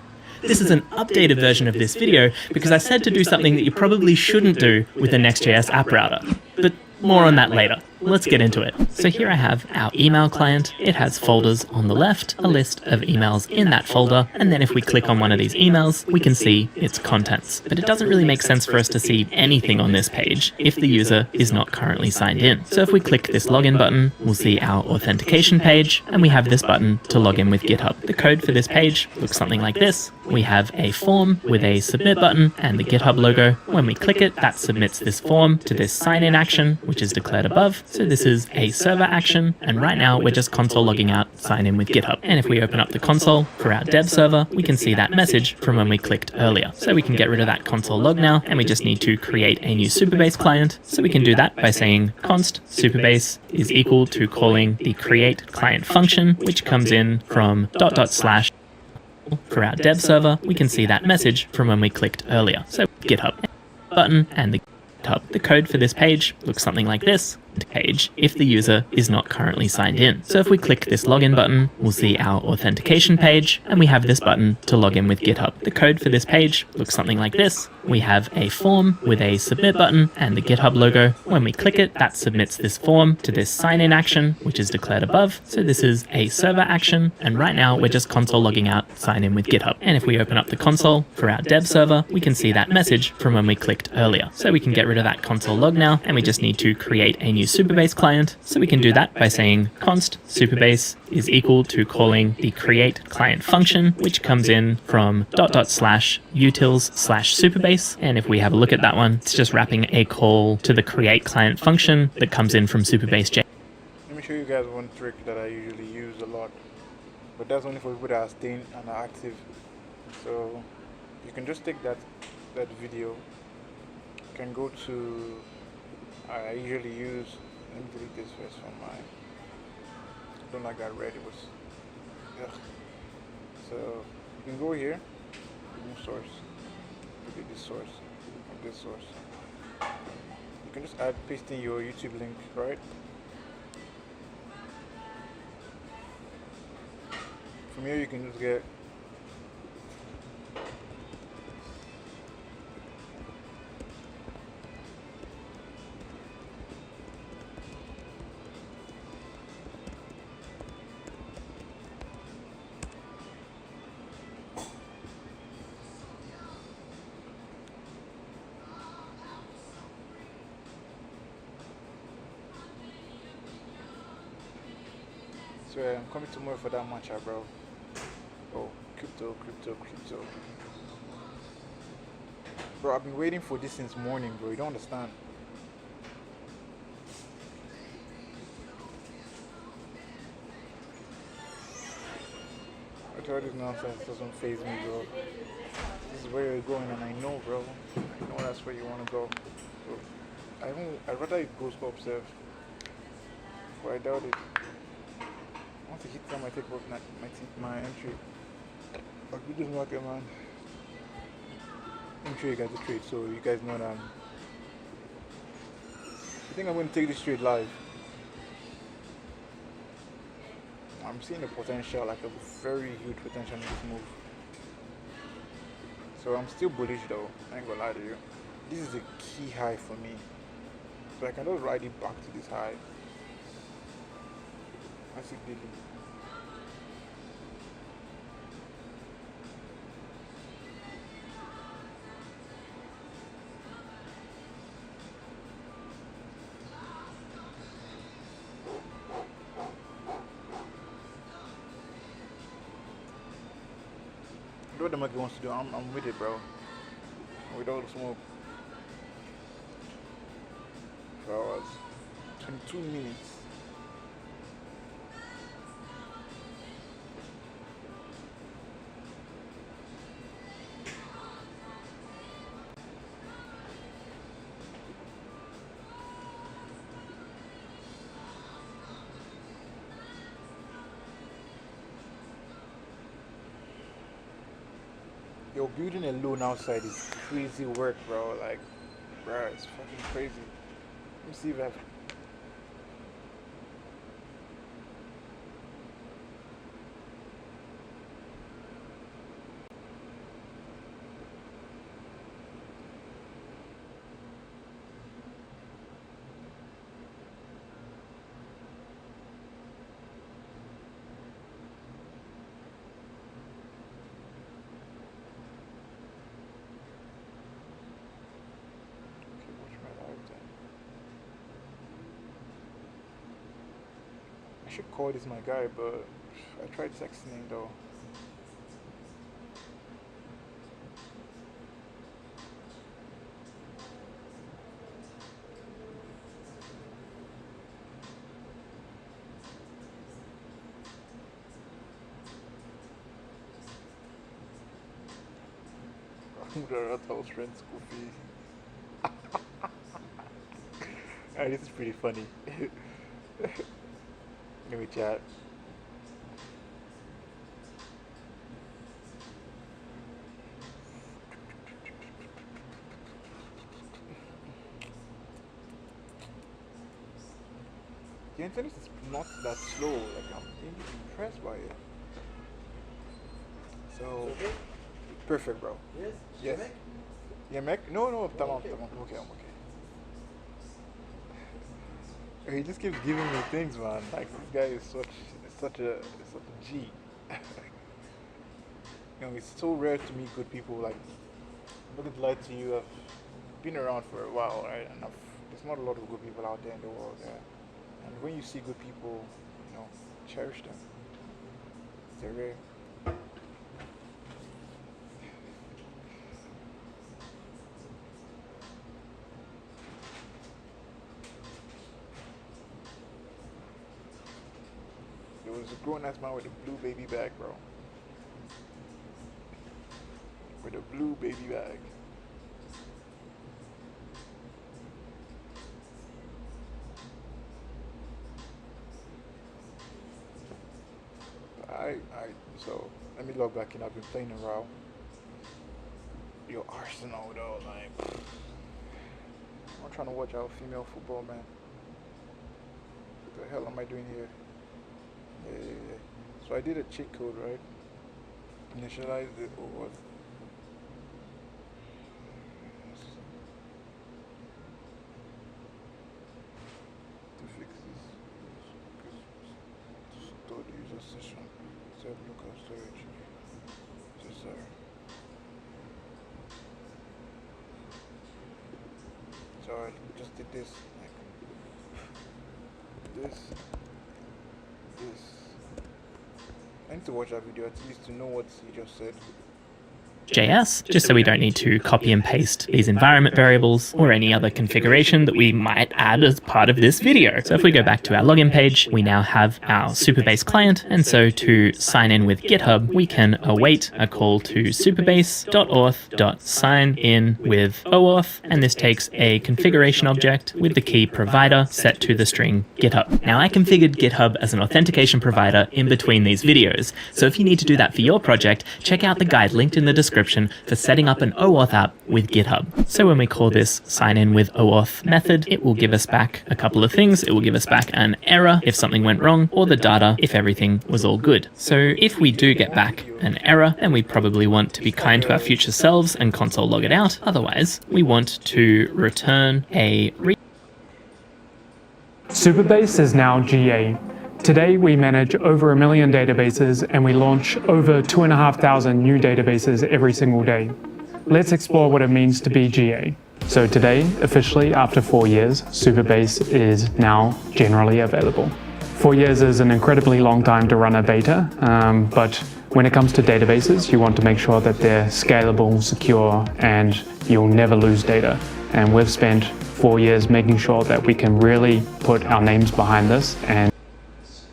This is an updated version of this video because I said to do something that you probably shouldn't do with a Next.js app router, but more on that later. Let's get into it. So here I have our email client. It has folders on the left, a list of emails in that folder, and then if we click on one of these emails, we can see its contents. But it doesn't really make sense for us to see anything on this page if the user is not currently signed in. So if we click this login button, we'll see our authentication page, and we have this button to log in with GitHub. The code for this page looks something like this. We have a form with a submit button and the GitHub logo. When we click it, that submits this form to this sign-in action, which is declared above. So this is a server action, and right now we're just console logging out, sign in with GitHub. And if we open up the console for our dev server, we can see that message from when we clicked earlier. So we can get rid of that console log now, and we just need to create a new Supabase client. So we can do that by saying const Supabase is equal to calling the create client function, which comes in from .. For our dev server, we can see that message from when we clicked earlier. So GitHub button and the GitHub. The code for this page looks something like this. Page if the user is not currently signed in. So if we click this login button, we'll see our authentication page, and we have this button to log in with GitHub. The code for this page looks something like this. We have a form with a submit button and the GitHub logo. When we click it, that submits this form to this sign-in action, which is declared above. So this is a server action, and right now we're just console logging out, sign in with GitHub. And if we open up the console for our dev server, we can see that message from when we clicked earlier. So we can get rid of that console log now, and we just need to create a new Supabase client. So we can do that by saying const Supabase is equal to calling the create client function, which comes in from .. utils/Supabase. And if we have a look at that one, it's just wrapping a call to the create client function that comes in from Supabase. Let me show you guys one trick that I usually use a lot, but that's only for people that are staying and are active. So you can just take that video. You can go to, I usually use, let me delete this first from my, I don't like that red, it was, ugh. So you can go here, new source, delete this source, and this source. You can just add, paste in your YouTube link, right? From here you can just get so I'm coming tomorrow for that matcha, bro. Oh, crypto. Bro, I've been waiting for this since morning, bro. You don't understand. All this nonsense doesn't faze me, bro. This is where you're going, and I know, bro. I know that's where you want to go. So I'd rather it goes upstairs. But I doubt it. I want to hit some. I take off my entry. But we just market, man. I'm sure you guys a trade, so you guys know that. I think I'm going to take this trade live. seeing the potential, like a very huge potential in this move. So I'm still bullish though, I ain't gonna lie to you. This is a key high for me. So I can just ride it back to this high. That's it, Diddy. What the monkey wants to do, I'm with it, bro. With all the smoke. 4 hours. 22 minutes. Yo, building a loan outside is crazy work, bro. Like, bro, it's fucking crazy. Let me see if I have. I should call this my guy, but I tried texting him though. Those friends goofy. Alright, this is pretty funny. Let me chat. The internet is not that slow, like I'm impressed by it. So, Okay? perfect, bro. Yes? Yes. Yemek? Yemek? No, tamam, Okay. tamam. Okay, I'm okay. He just keeps giving me things, man. Like this guy is such a G. You know, it's so rare to meet good people. Like, I'm not gonna lie to you, I've been around for a while, right? And there's not a lot of good people out there in the world. Yeah. And when you see good people, you know, cherish them. They're rare. There was a grown-ass man with a blue baby bag, bro. With a blue baby bag. So let me log back in. I've been playing a while. Yo, Arsenal though, like, I'm trying to watch our female football, man. What the hell am I doing here? Yeah. So I did a cheat code, right? Initialize it or to fix this. Store the user session. Save local storage. Yes, sir. So I just did this. Like, this. I need to watch that video at least to know what he just said. JS, just so we don't need to copy and paste these environment variables or any other configuration that we might add as part of this video. So if we go back to our login page, we now have our Supabase client, and so to sign in with GitHub, we can await a call to supabase.auth.sign-in with OAuth, and this takes a configuration object with the key provider set to the string GitHub. Now I configured GitHub as an authentication provider in between these videos, so if you need to do that for your project, check out the guide linked in the description description for setting up an OAuth app with GitHub. So when we call this sign in with OAuth method, it will give us back a couple of things. It will give us back an error if something went wrong, or the data if everything was all good. So if we do get back an error, then we probably want to be kind to our future selves and console log it out. Otherwise, we want to return a Supabase is now GA. Today we manage over 1 million databases and we launch over 2,500 new databases every single day. Let's explore what it means to be GA. So today, officially after 4 years, Supabase is now generally available. 4 years is an incredibly long time to run a beta, but when it comes to databases, you want to make sure that they're scalable, secure, and you'll never lose data. And we've spent 4 years making sure that we can really put our names behind this. And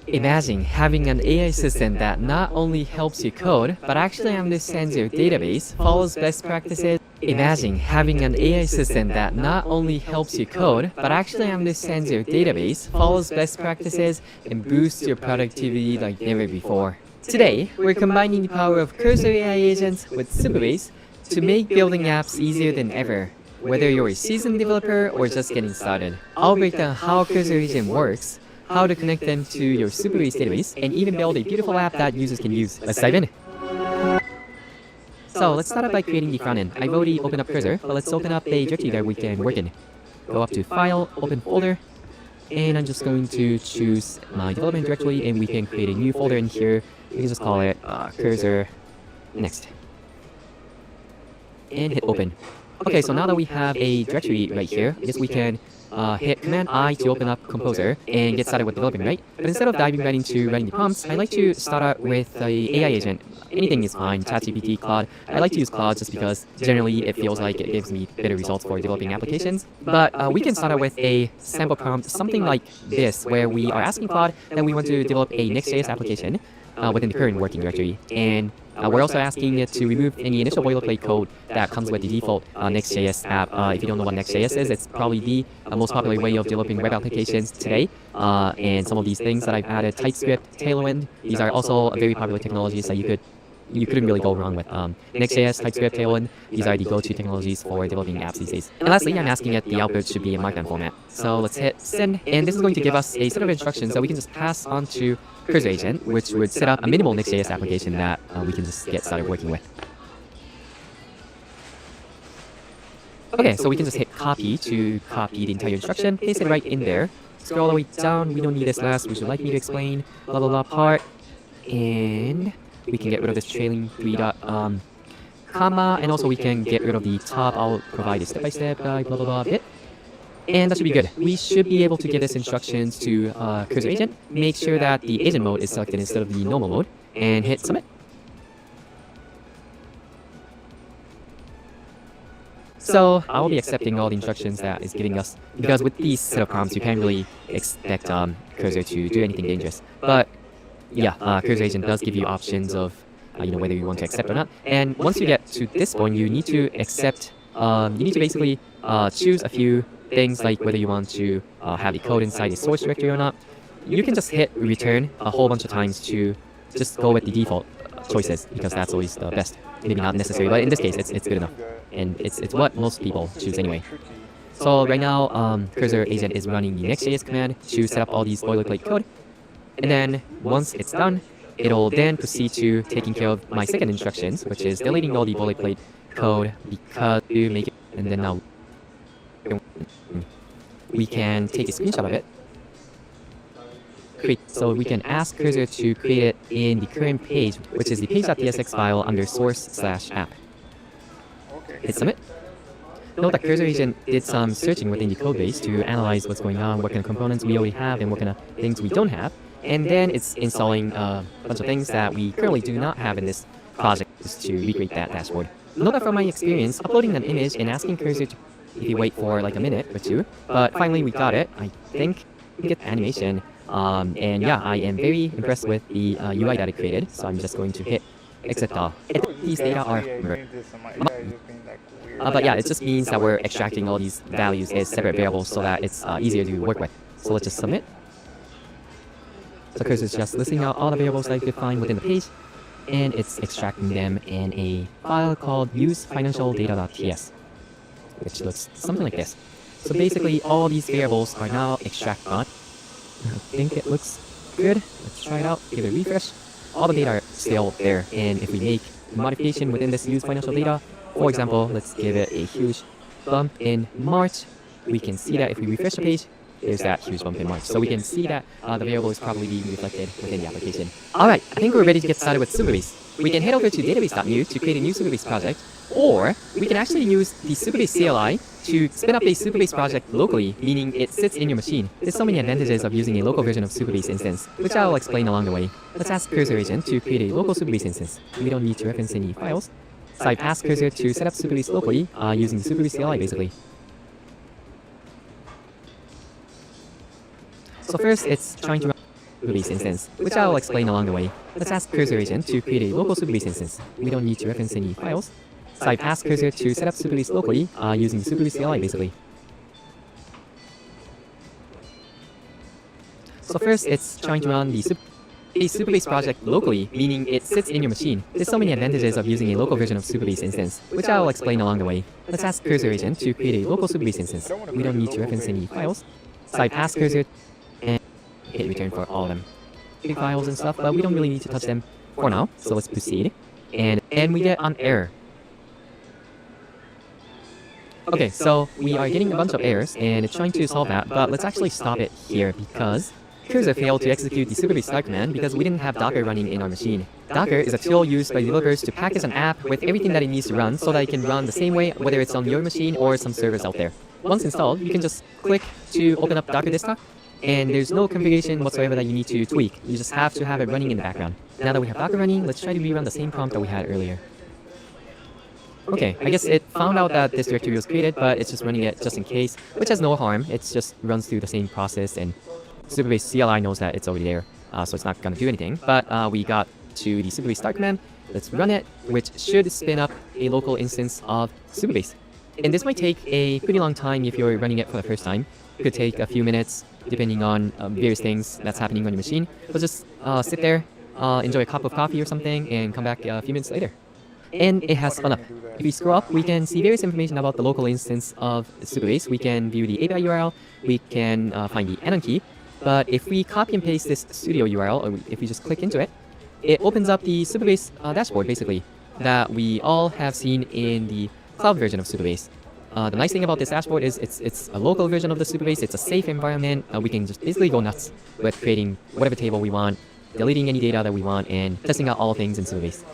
imagine having an AI assistant that not only helps you code, but actually understands your database, follows best practices. Imagine having an AI assistant that not only helps you code, but actually understands your database, follows best practices, and boosts your productivity like never before. Today, we're combining the power of Cursor AI agents with Supabase to make building apps easier than ever. Whether you're a seasoned developer or just getting started, I'll break down how Cursor Agent works, how to connect them to your Supabase database, and even build a beautiful app that users can use. Let's dive in. So let's start out by creating the front end. I've already opened up Cursor, but let's open up a directory that we can work in. Go up to File, Open Folder, and I'm just going to choose my development directory, and we can create a new folder in here. We can just call it Cursor Next. And hit Open. Okay, so now that we have a directory right here, I guess we can hit Command I to open up Composer and get started with developing, right? But instead of diving right into writing the prompts, I like to start out with the AI agent. Anything is fine, ChatGPT, Claude. I like to use Claude just because generally it feels like it gives me better results for developing applications. But we can start out with a sample prompt, something like this, where we are asking Claude that we want to develop a Next.js application within the current working directory. And we're also asking it to remove any initial boilerplate code that comes with the default Next.js app. If you don't know what Next.js is, it's probably the most popular way of developing web applications today. And some of these things that I've added, TypeScript, Tailwind, these are also very popular technologies that you couldn't really go wrong with. Next.js, TypeScript, Tailwind, these are the go-to technologies for developing apps these days. And lastly, I'm asking it the output should be in Markdown format. So let's hit send, and this is going to give us a set of instructions that we can just pass on to Cursor Agent, which would set up a minimal Next.js application that we can just get started working with. Okay, so we can just hit copy to copy the entire instruction, paste it right in there. Scroll all the way down, we don't need this last, would you like me to explain, blah blah blah part. And we can get rid of this trailing 3 dot comma, and also we can get rid of the top. I'll provide a step-by-step guide, blah blah blah bit. And that should be good. We should be able to give this instructions to Cursor Agent. Make sure that the agent mode is selected instead of the normal mode, and hit submit. So I will be accepting all the instructions that is giving us, because with these set of prompts you can't really expect Cursor to do anything dangerous. But yeah, Cursor Agent does give you options of whether you want to accept or not. And once you get to this point, you need to accept. You need to basically choose a few things, like whether you want to have the code inside the source directory or not. You can just hit return a whole bunch of times to just go with the default choices, because that's always the best. Maybe not necessary, but in this case, it's good enough, and it's what most people choose anyway. So right now, Cursor Agent is running the Next.js command to set up all these boilerplate code. And then once it's done, it'll then proceed to taking care of my second instructions, which is deleting all the boilerplate code because you make it. And then now we can take a screenshot of it. So we can ask Cursor to create it in the current page, which is the page.tsx file under source/app. Hit submit. Note that Cursor Agent did some searching within the codebase to analyze what's going on, what kind of components we already have, and what kind of things we don't have. And then it's installing a bunch of things that we currently do not have in this project, just to recreate that dashboard. Note that from my experience, uploading an image and asking Cursor to, if you wait for like a minute or two, but finally we got it. I think we get animation. And yeah, I am very impressed with the UI that it created, so I'm just going to hit accept all. These data are but yeah, it just means that we're extracting all these values as separate variables so that it's easier to work with. So let's just submit. So Cursor is just listing out all the variables that you could find within the page. and it's extracting them in a file called usefinancialdata.ts, which looks something like this. So basically, all these variables are now extracted. I think it looks good. Let's try it out. Give it a refresh. All the data are still there, and if we make a modification within this use financial data, for example, let's give it a huge bump in March, we can see that if we refresh the page, there's that huge bump in March. So we can see that the variable is probably being reflected within the application. Alright, I think we're ready to get started with Supabase. We can head over to database.new to create a new Supabase project, or we can actually use the Supabase CLI to spin up a Supabase project locally, meaning it sits in your machine. There's so many advantages of using a local version of Supabase instance, which I will explain along the way. Let's ask Cursor Agent to create a local Supabase instance. We don't need to reference any files. So I've asked Cursor to set up Supabase locally using the Supabase CLI basically. So first, it's trying to run Supabase instance, which I will explain along the way. Let's ask Cursor Agent to create a local Supabase instance. We don't need to reference any files. So I've asked Cursor to set up Supabase locally using the Supabase CLI basically. So first, it's trying to run the Supabase project locally, meaning it sits in your machine. There's so many advantages of using a local version of Supabase instance, which I will explain along the way. Let's ask Cursor Agent to create a local Supabase instance. We don't need to reference any files. So I've asked Cursor and hit return for all of them. Big files and stuff, but we don't really need to touch them for now. So let's proceed. And we get an error. Okay, so we are getting a bunch of errors, and it's trying to solve that, but let's actually stop it here because Cursor failed to execute the Supabase start command because we didn't have Docker running in our machine. Docker is a tool used by developers to package an app with everything that it needs to run so that it can run the same way whether it's on your machine or some servers out there. Once installed, you can just click to open up Docker Desktop, and there's no configuration whatsoever that you need to tweak. You just have to have it running in the background. Now that we have Docker running, let's try to rerun the same prompt that we had earlier. Okay, I guess it found out that this directory was created, but it's just running it just in case, which has no harm. It just runs through the same process, and Supabase CLI knows that it's already there, so it's not going to do anything. But we got to the Supabase start command. Let's run it, which should spin up a local instance of Supabase. And this might take a pretty long time if you're running it for the first time. It could take a few minutes, depending on various things that's happening on your machine. So just sit there, enjoy a cup of coffee or something, and come back a few minutes later. And it has spun up. If we scroll up, we can see various information about the local instance of Supabase. We can view the API URL, we can find the anon key, but if we copy and paste this studio URL, or if we just click into it, it opens up the Supabase dashboard, basically, that we all have seen in the cloud version of Supabase. The nice thing about this dashboard is it's a local version of the Supabase, it's a safe environment, we can just basically go nuts with creating whatever table we want, deleting any data that we want, and testing out all things in Supabase.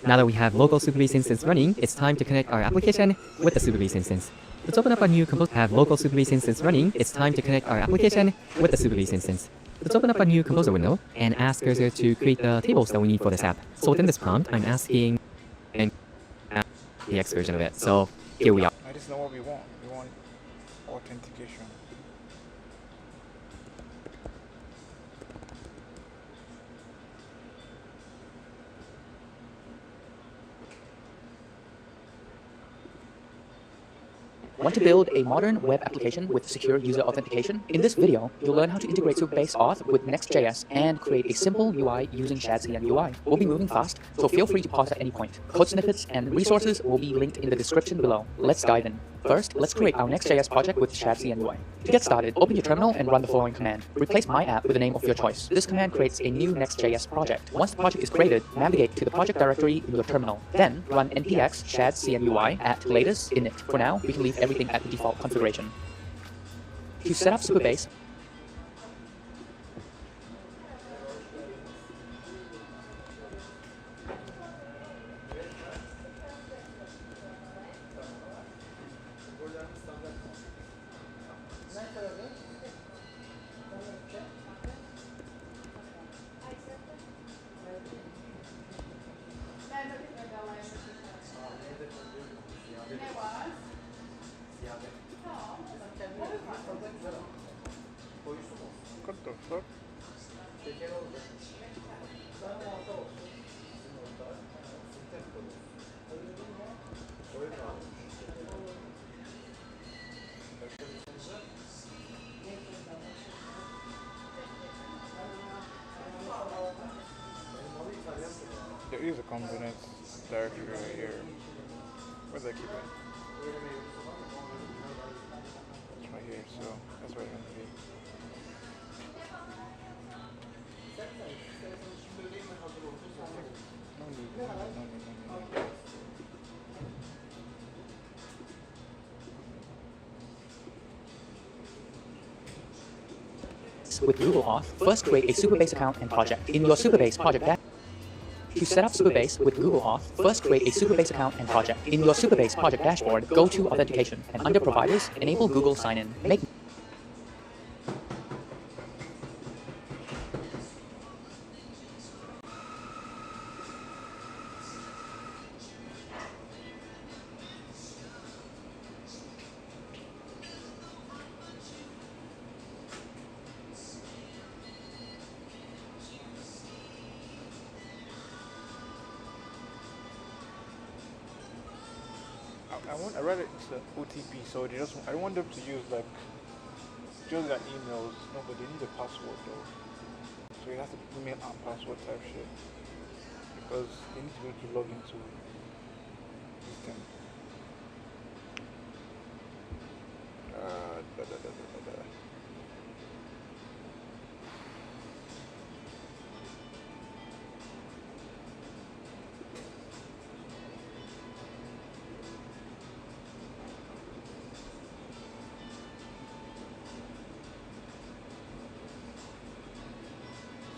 Now that we have local Supabase instance running, it's time to connect our application with the Supabase instance. Let's open up a new Composer. Have local Supabase instance running, it's time to connect our application with the Supabase instance. Let's open up a new Composer window and ask Cursor to create the tables that we need for this app. So within this prompt, I'm asking and the X version of it. So here we are. I just know what we want. We want authentication. Want to build a modern web application with secure user authentication? In this video, you'll learn how to integrate Supabase Auth with Next.js and create a simple UI using Shadcn UI. We'll be moving fast, so feel free to pause at any point. Code snippets and resources will be linked in the description below. Let's dive in. First, let's create our Next.js project with Shadcn UI. To get started, open your terminal and run the following command. Replace my app with the name of your choice. This command creates a new Next.js project. Once the project is created, navigate to the project directory in your terminal. Then, run npx shadcn UI at latest init. For now, we can leave everything at the default configuration. To set up Supabase, What the fuck? here's a components directory right here. Where did I keep it? It's right here, so that's where it's going to be. No. With Google Auth, first create a Supabase account and project. In your Supabase project to set up Supabase with Google Auth, first create a Supabase account and project. In your Supabase project dashboard, go to Authentication, and under Providers, enable Google Sign-In. Make I read it, it's an OTP, so they just, I don't want them to use like just their emails. No, but they need a password though. So it has to be email and password type shit. Because they need to be able to log into this thing.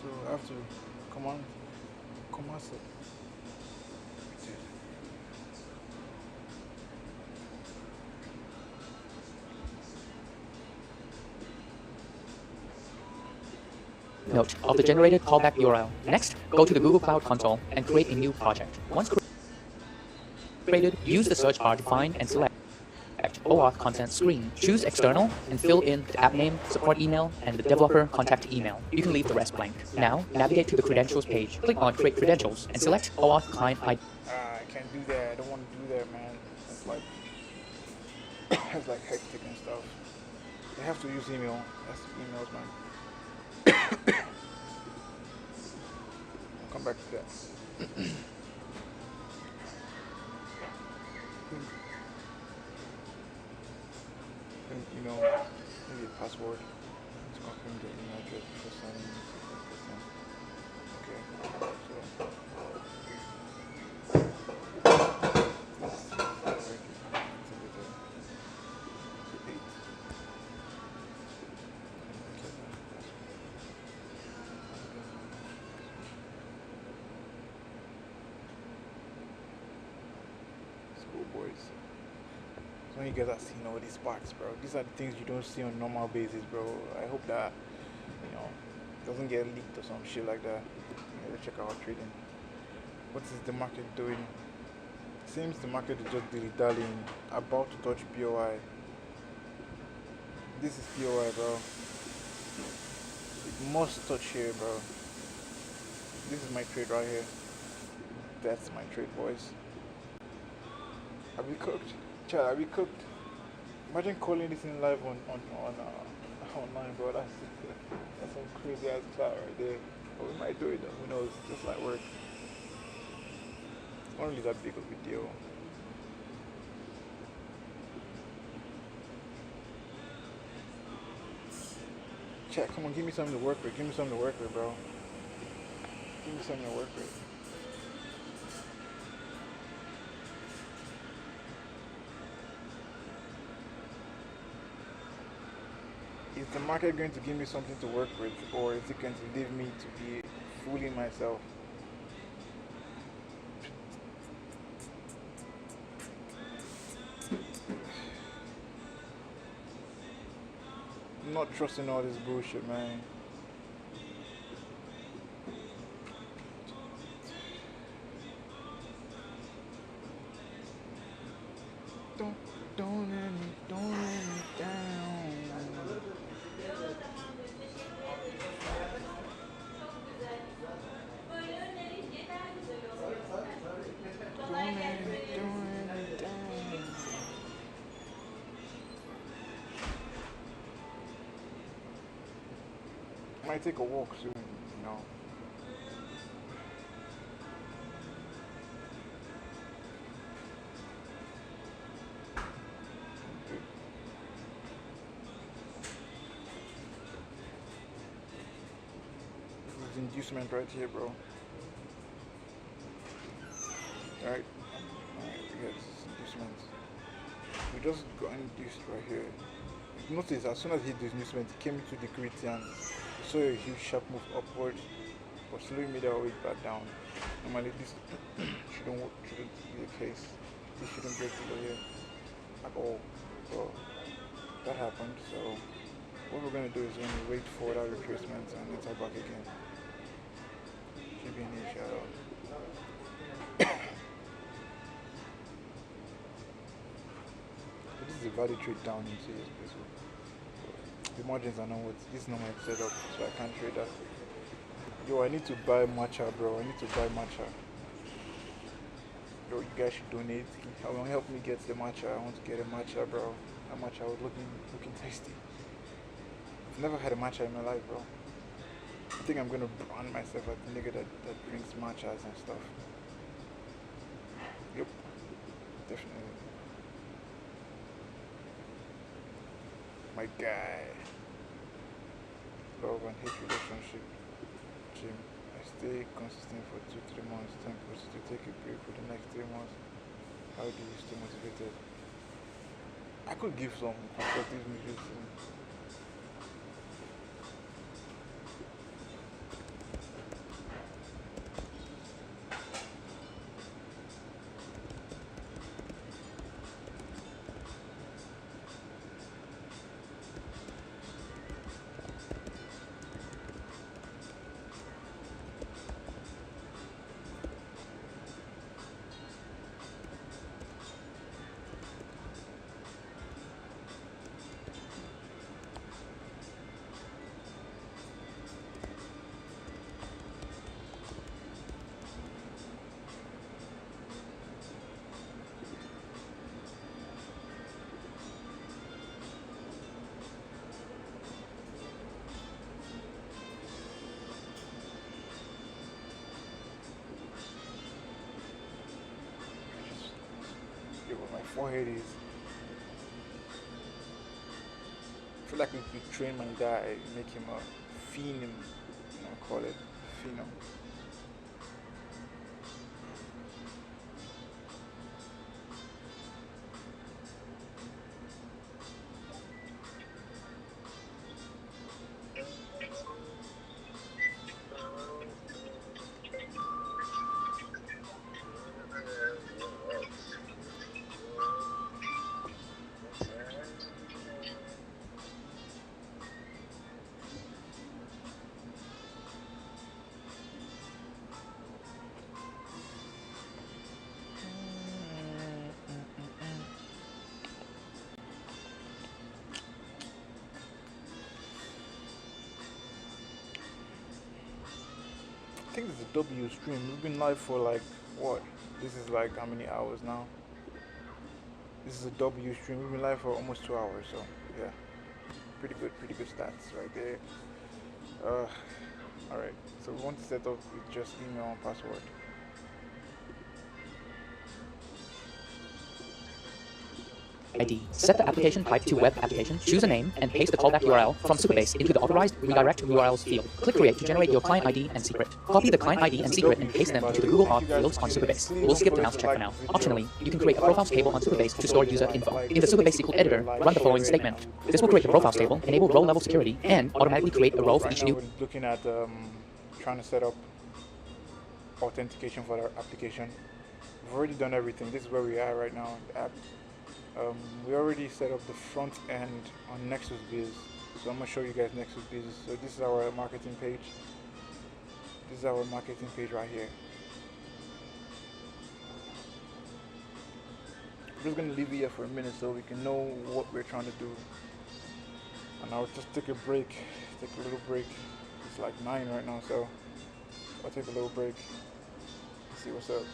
So I have to command set. note of the generated callback URL. Next, go to the Google Cloud Console and create a new project. Once created, use the search bar to find and select OAuth content screen. Choose external and fill in the app name, support email, and the developer contact email. You can leave the rest blank. Now, navigate to the credentials page. Click on Create Credentials and select OAuth Client ID. I can't do that. I don't want to do that, man. It's like it's like hectic and stuff. They have to use email. That's emails, man. I'll come back to that. Email, maybe a password. Let's confirm the email address before signing in. Okay, Schoolboys. So when you guys are seeing all these sparks, bro, these are the things you don't see on a normal basis, bro. I hope that, you know, it doesn't get leaked or some shit like that. Let's check out trading. What is the market doing? Seems the market is just dilly-dallying, about to touch POI. This is POI, bro. It must touch here, bro. This is my trade right here. That's my trade, boys. Are we cooked? Chad, are we cooked? Imagine calling this in live online, bro. That's some crazy ass clout right there. But we might do it though. Who knows? Just like work. It's not really that big of a deal. Chad, come on, give me something to work with. Give me something to work with, bro. Give me something to work with. Is the market going to give me something to work with, or is it going to leave me to be fooling myself? I'm not trusting all this bullshit, man. Don't let me down. Might take a walk soon, you know. inducement right here, bro. Alright, we got inducement. We just got induced right here. Notice as soon as he hit the inducement, he came into the grid and we saw a huge sharp move upward, but slowly made our way back down. Normally this shouldn't be the case. This shouldn't break below here at all. But that happened, so what we're gonna do is we're gonna wait for that retracement and enter back again. Should be an shadow. This is a value trade down into this place. The margins are not what this is not my setup, so I can't trade that. Yo, I need to buy matcha, bro. I need to buy matcha. Yo, you guys should donate. Help me get the matcha. I want to get a matcha, bro. That matcha was looking tasty. I've never had a matcha in my life, bro. I think I'm gonna brand myself as a nigga that drinks matchas and stuff. Yep, definitely. My guy. Love and hate relationship. Jim. I stay consistent for 2-3 months. Time to take a break for the next 3 months. How do you stay motivated? I could give some constructive reviews. My forehead is. I feel like if we train my guy, make him a phenom, call it phenom. I think this is a W stream. We've been live for like what? This is like how many hours now? This is a W stream. We've been live for almost 2 hours, so yeah, pretty good stats right there. All right, so we want to set up with just email and password. ID. Set the application type to web application, choose a name, and paste the callback URL from Supabase into the authorized redirect URLs field. Click Create to generate your client ID and secret. Copy the client ID and secret and paste them into the Google Auth fields on Supabase. We'll skip the mouse check for now. Optionally, you can create a profiles table on Supabase to store user info. In the Supabase SQL editor, run the following statement. This will create the profiles table, enable row level security, and automatically create a row for each new. We're looking at trying to set up authentication for our application. We've already done everything. This is where we are right now in the app. We already set up the front end on NexusBiz, so I'm gonna show you guys NexusBiz. So this is our marketing page. This is our marketing page right here. I'm just gonna leave it here for a minute so we can know what we're trying to do. And I'll just take a break, take a little break. It's like 9 right now, so I'll take a little break, see what's up.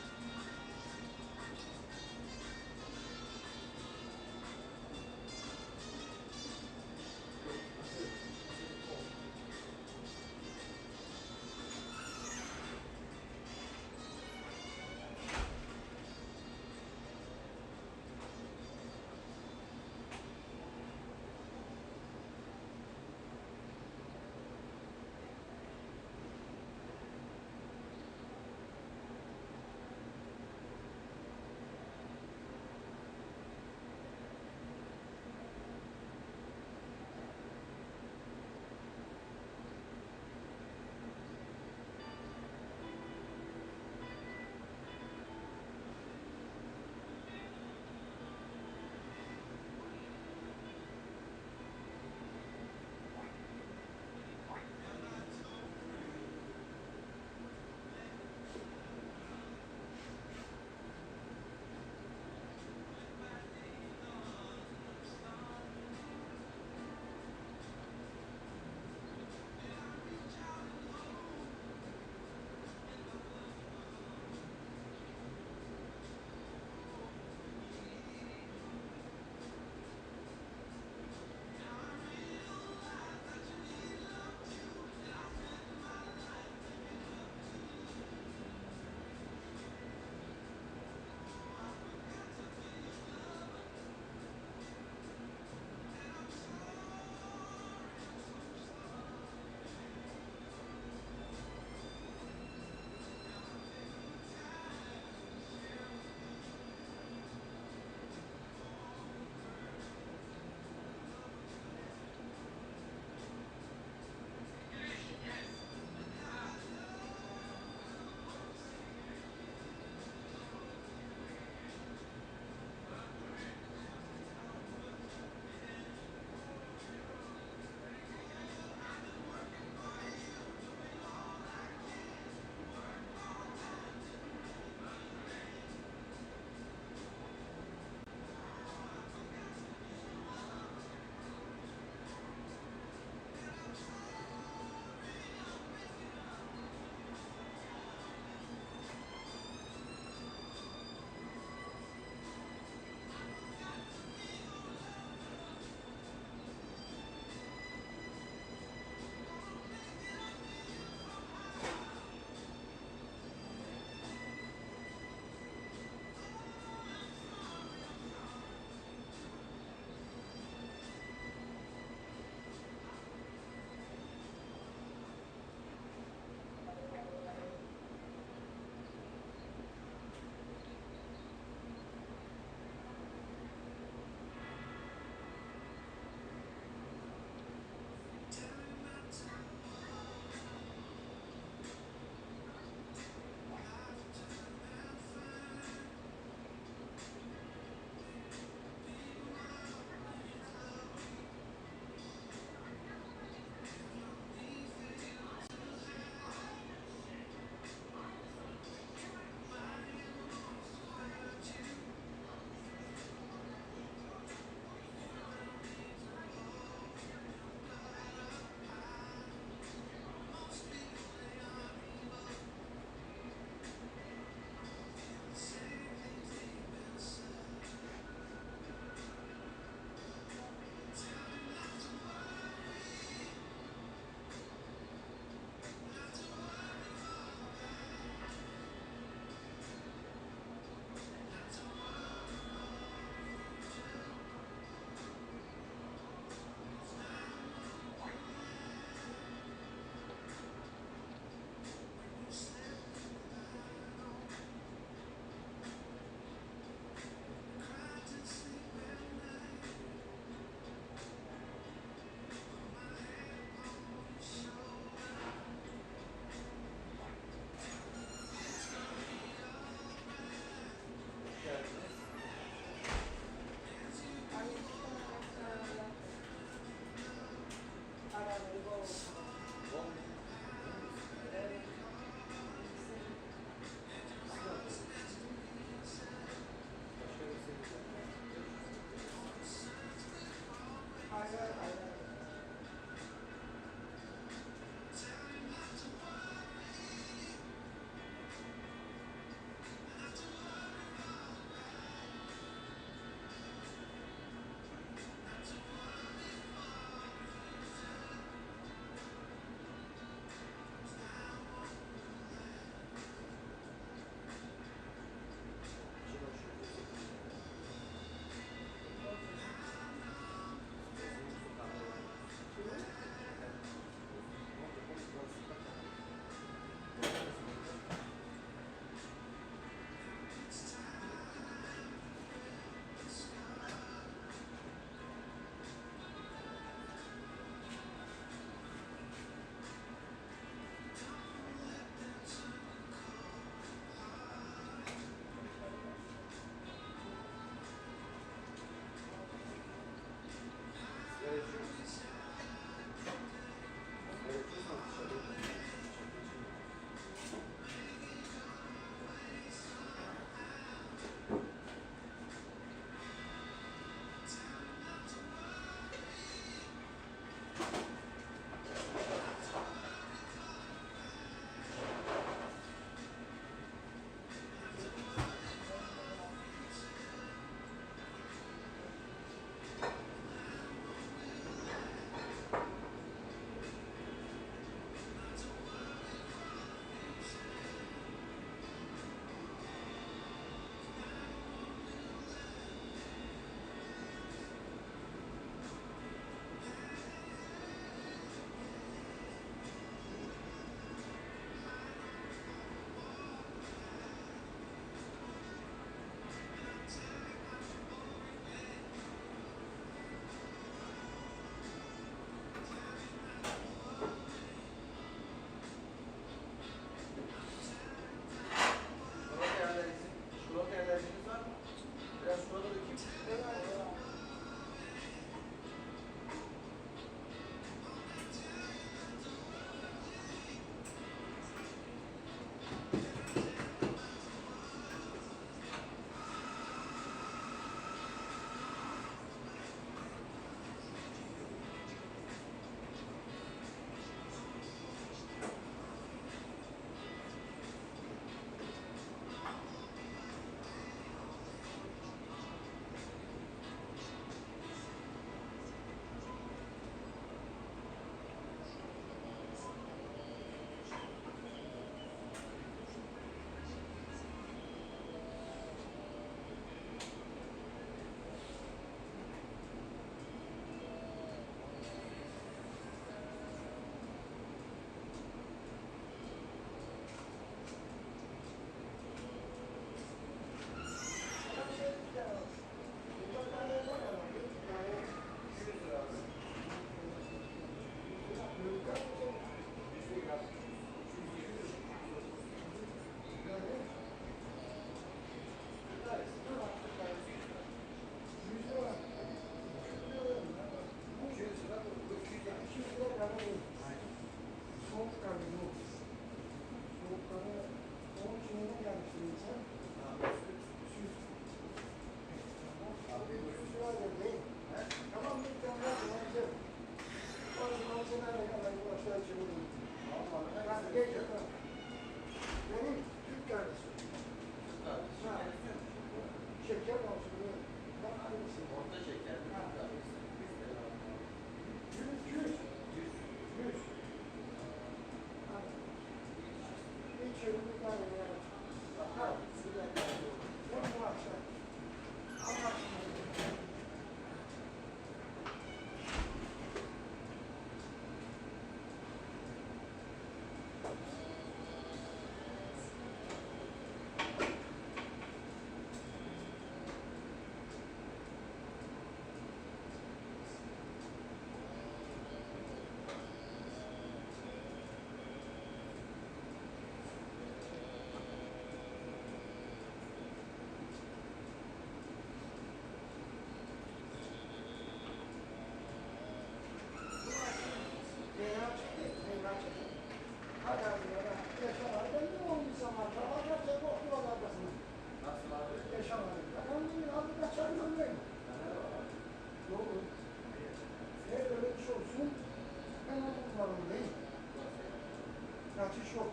Kaçış yok.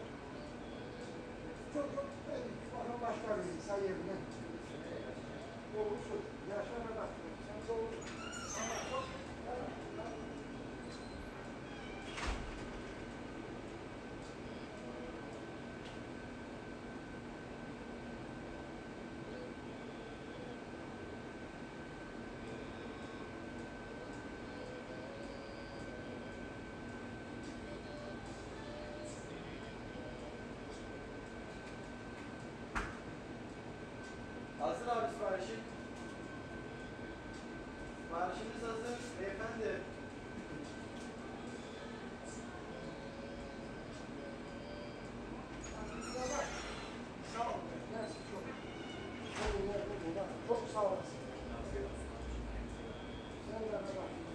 Çok bana başka bir insan yerine. Doğrusu yaşana bak. Sen doğru. Ama çok Hazır abi siparişin. Siparişimiz hazır beyefendi. sağ ol. Mersi çok. Çok sağ olasın. Sen de bak.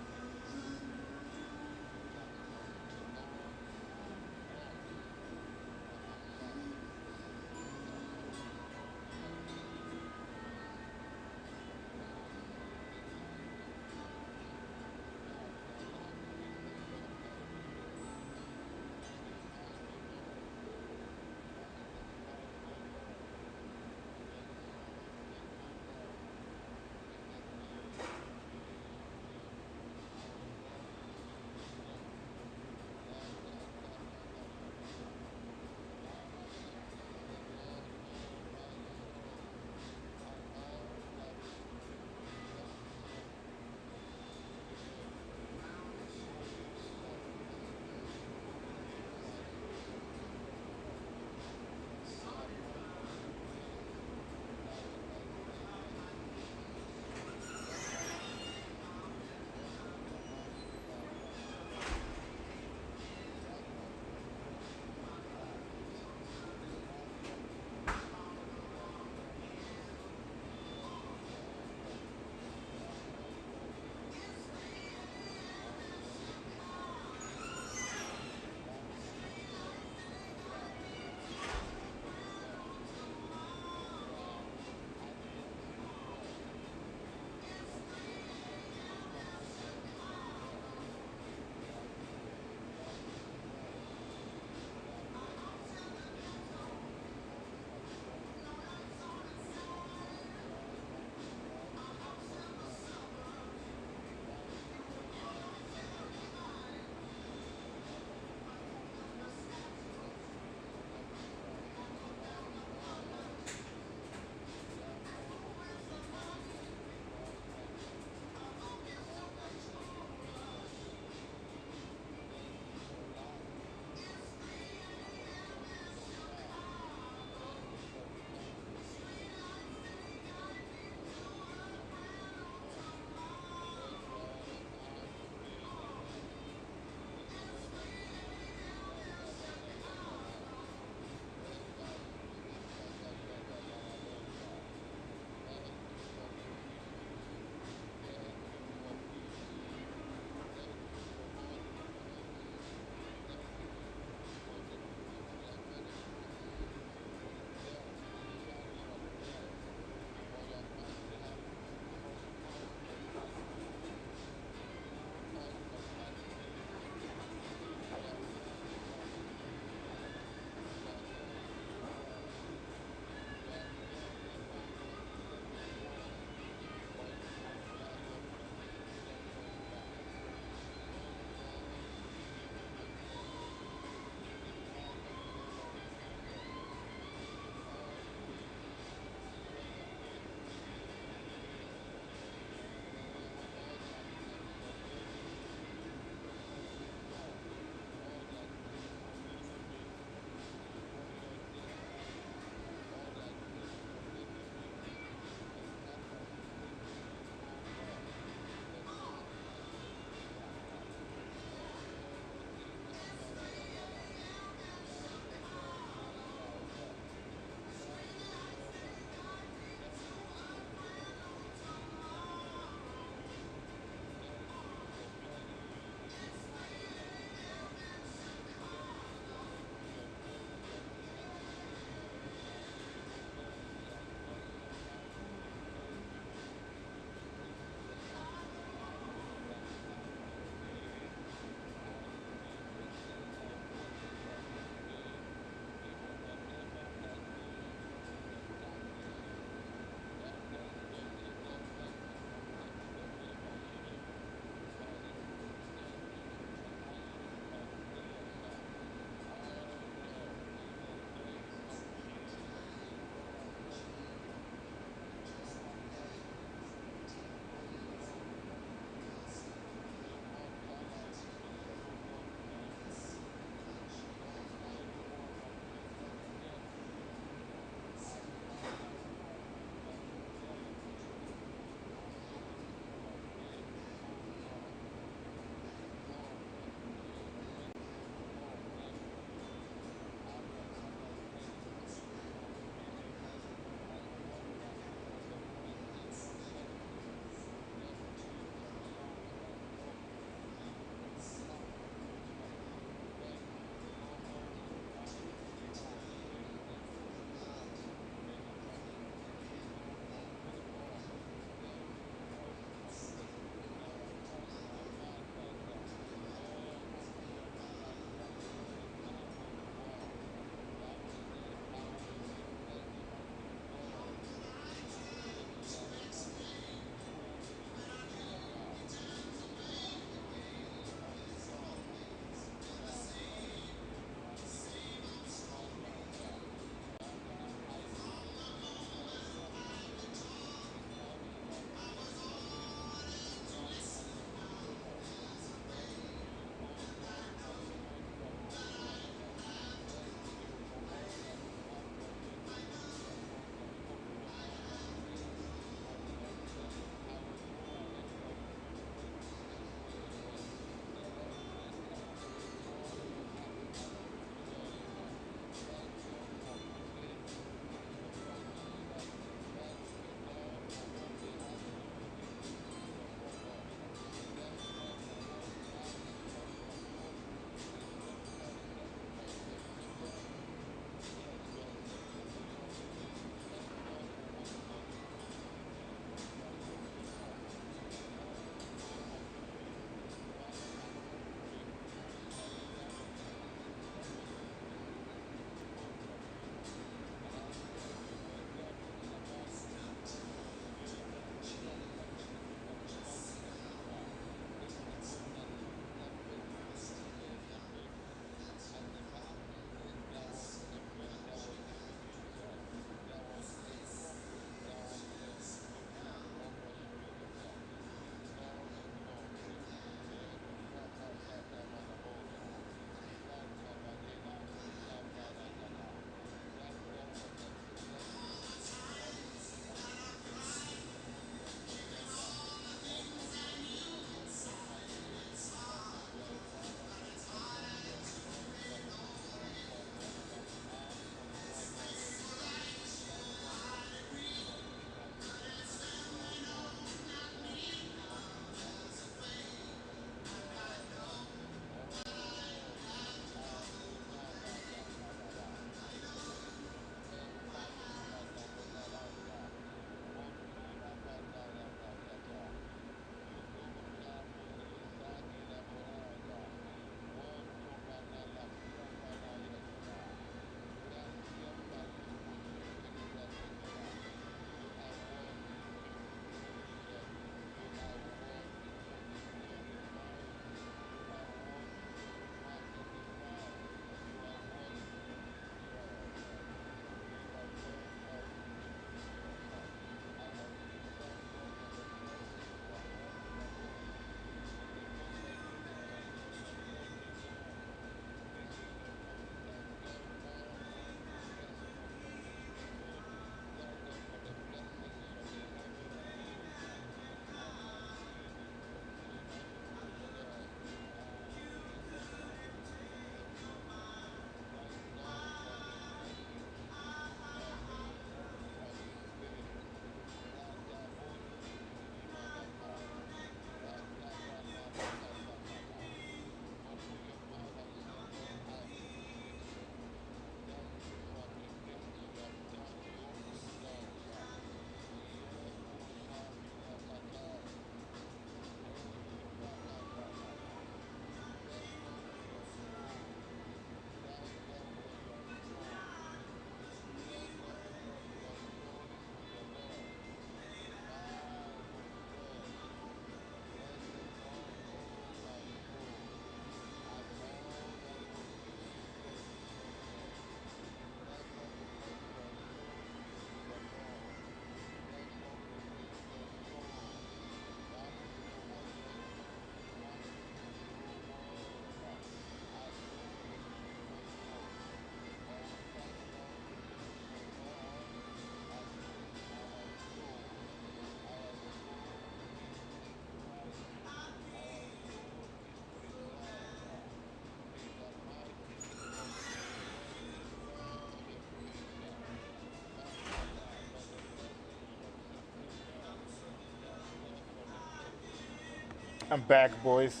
I'm back, boys.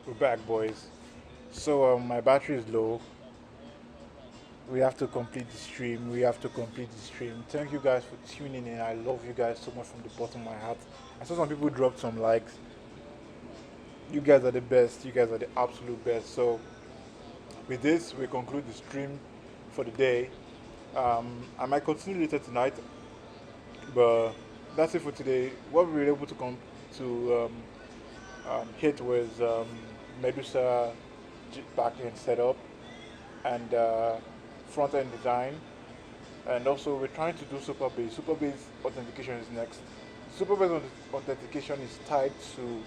We're back, boys. So my battery is low. We have to complete the stream. Thank you guys for tuning in. I love you guys so much from the bottom of my heart. I saw some people drop some likes. You guys are the best. You guys are the absolute best. So with this, we conclude the stream for the day. I might continue later tonight, but that's it for today. What we were able to come to hit was Medusa backend setup and front-end design, and also we're trying to do Supabase. Supabase authentication is next. Supabase authentication is tied to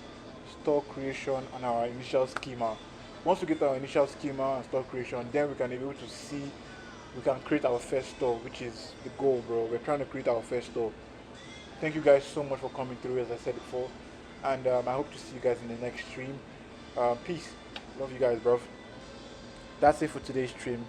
store creation and our initial schema. Once we get our initial schema and store creation, then we can be able to see, we can create our first store, which is the goal, bro. We're trying to create our first store. Thank you guys so much for coming through, as I said before, and I hope to see you guys in the next stream. Peace. Love you guys, bro. That's it for today's stream.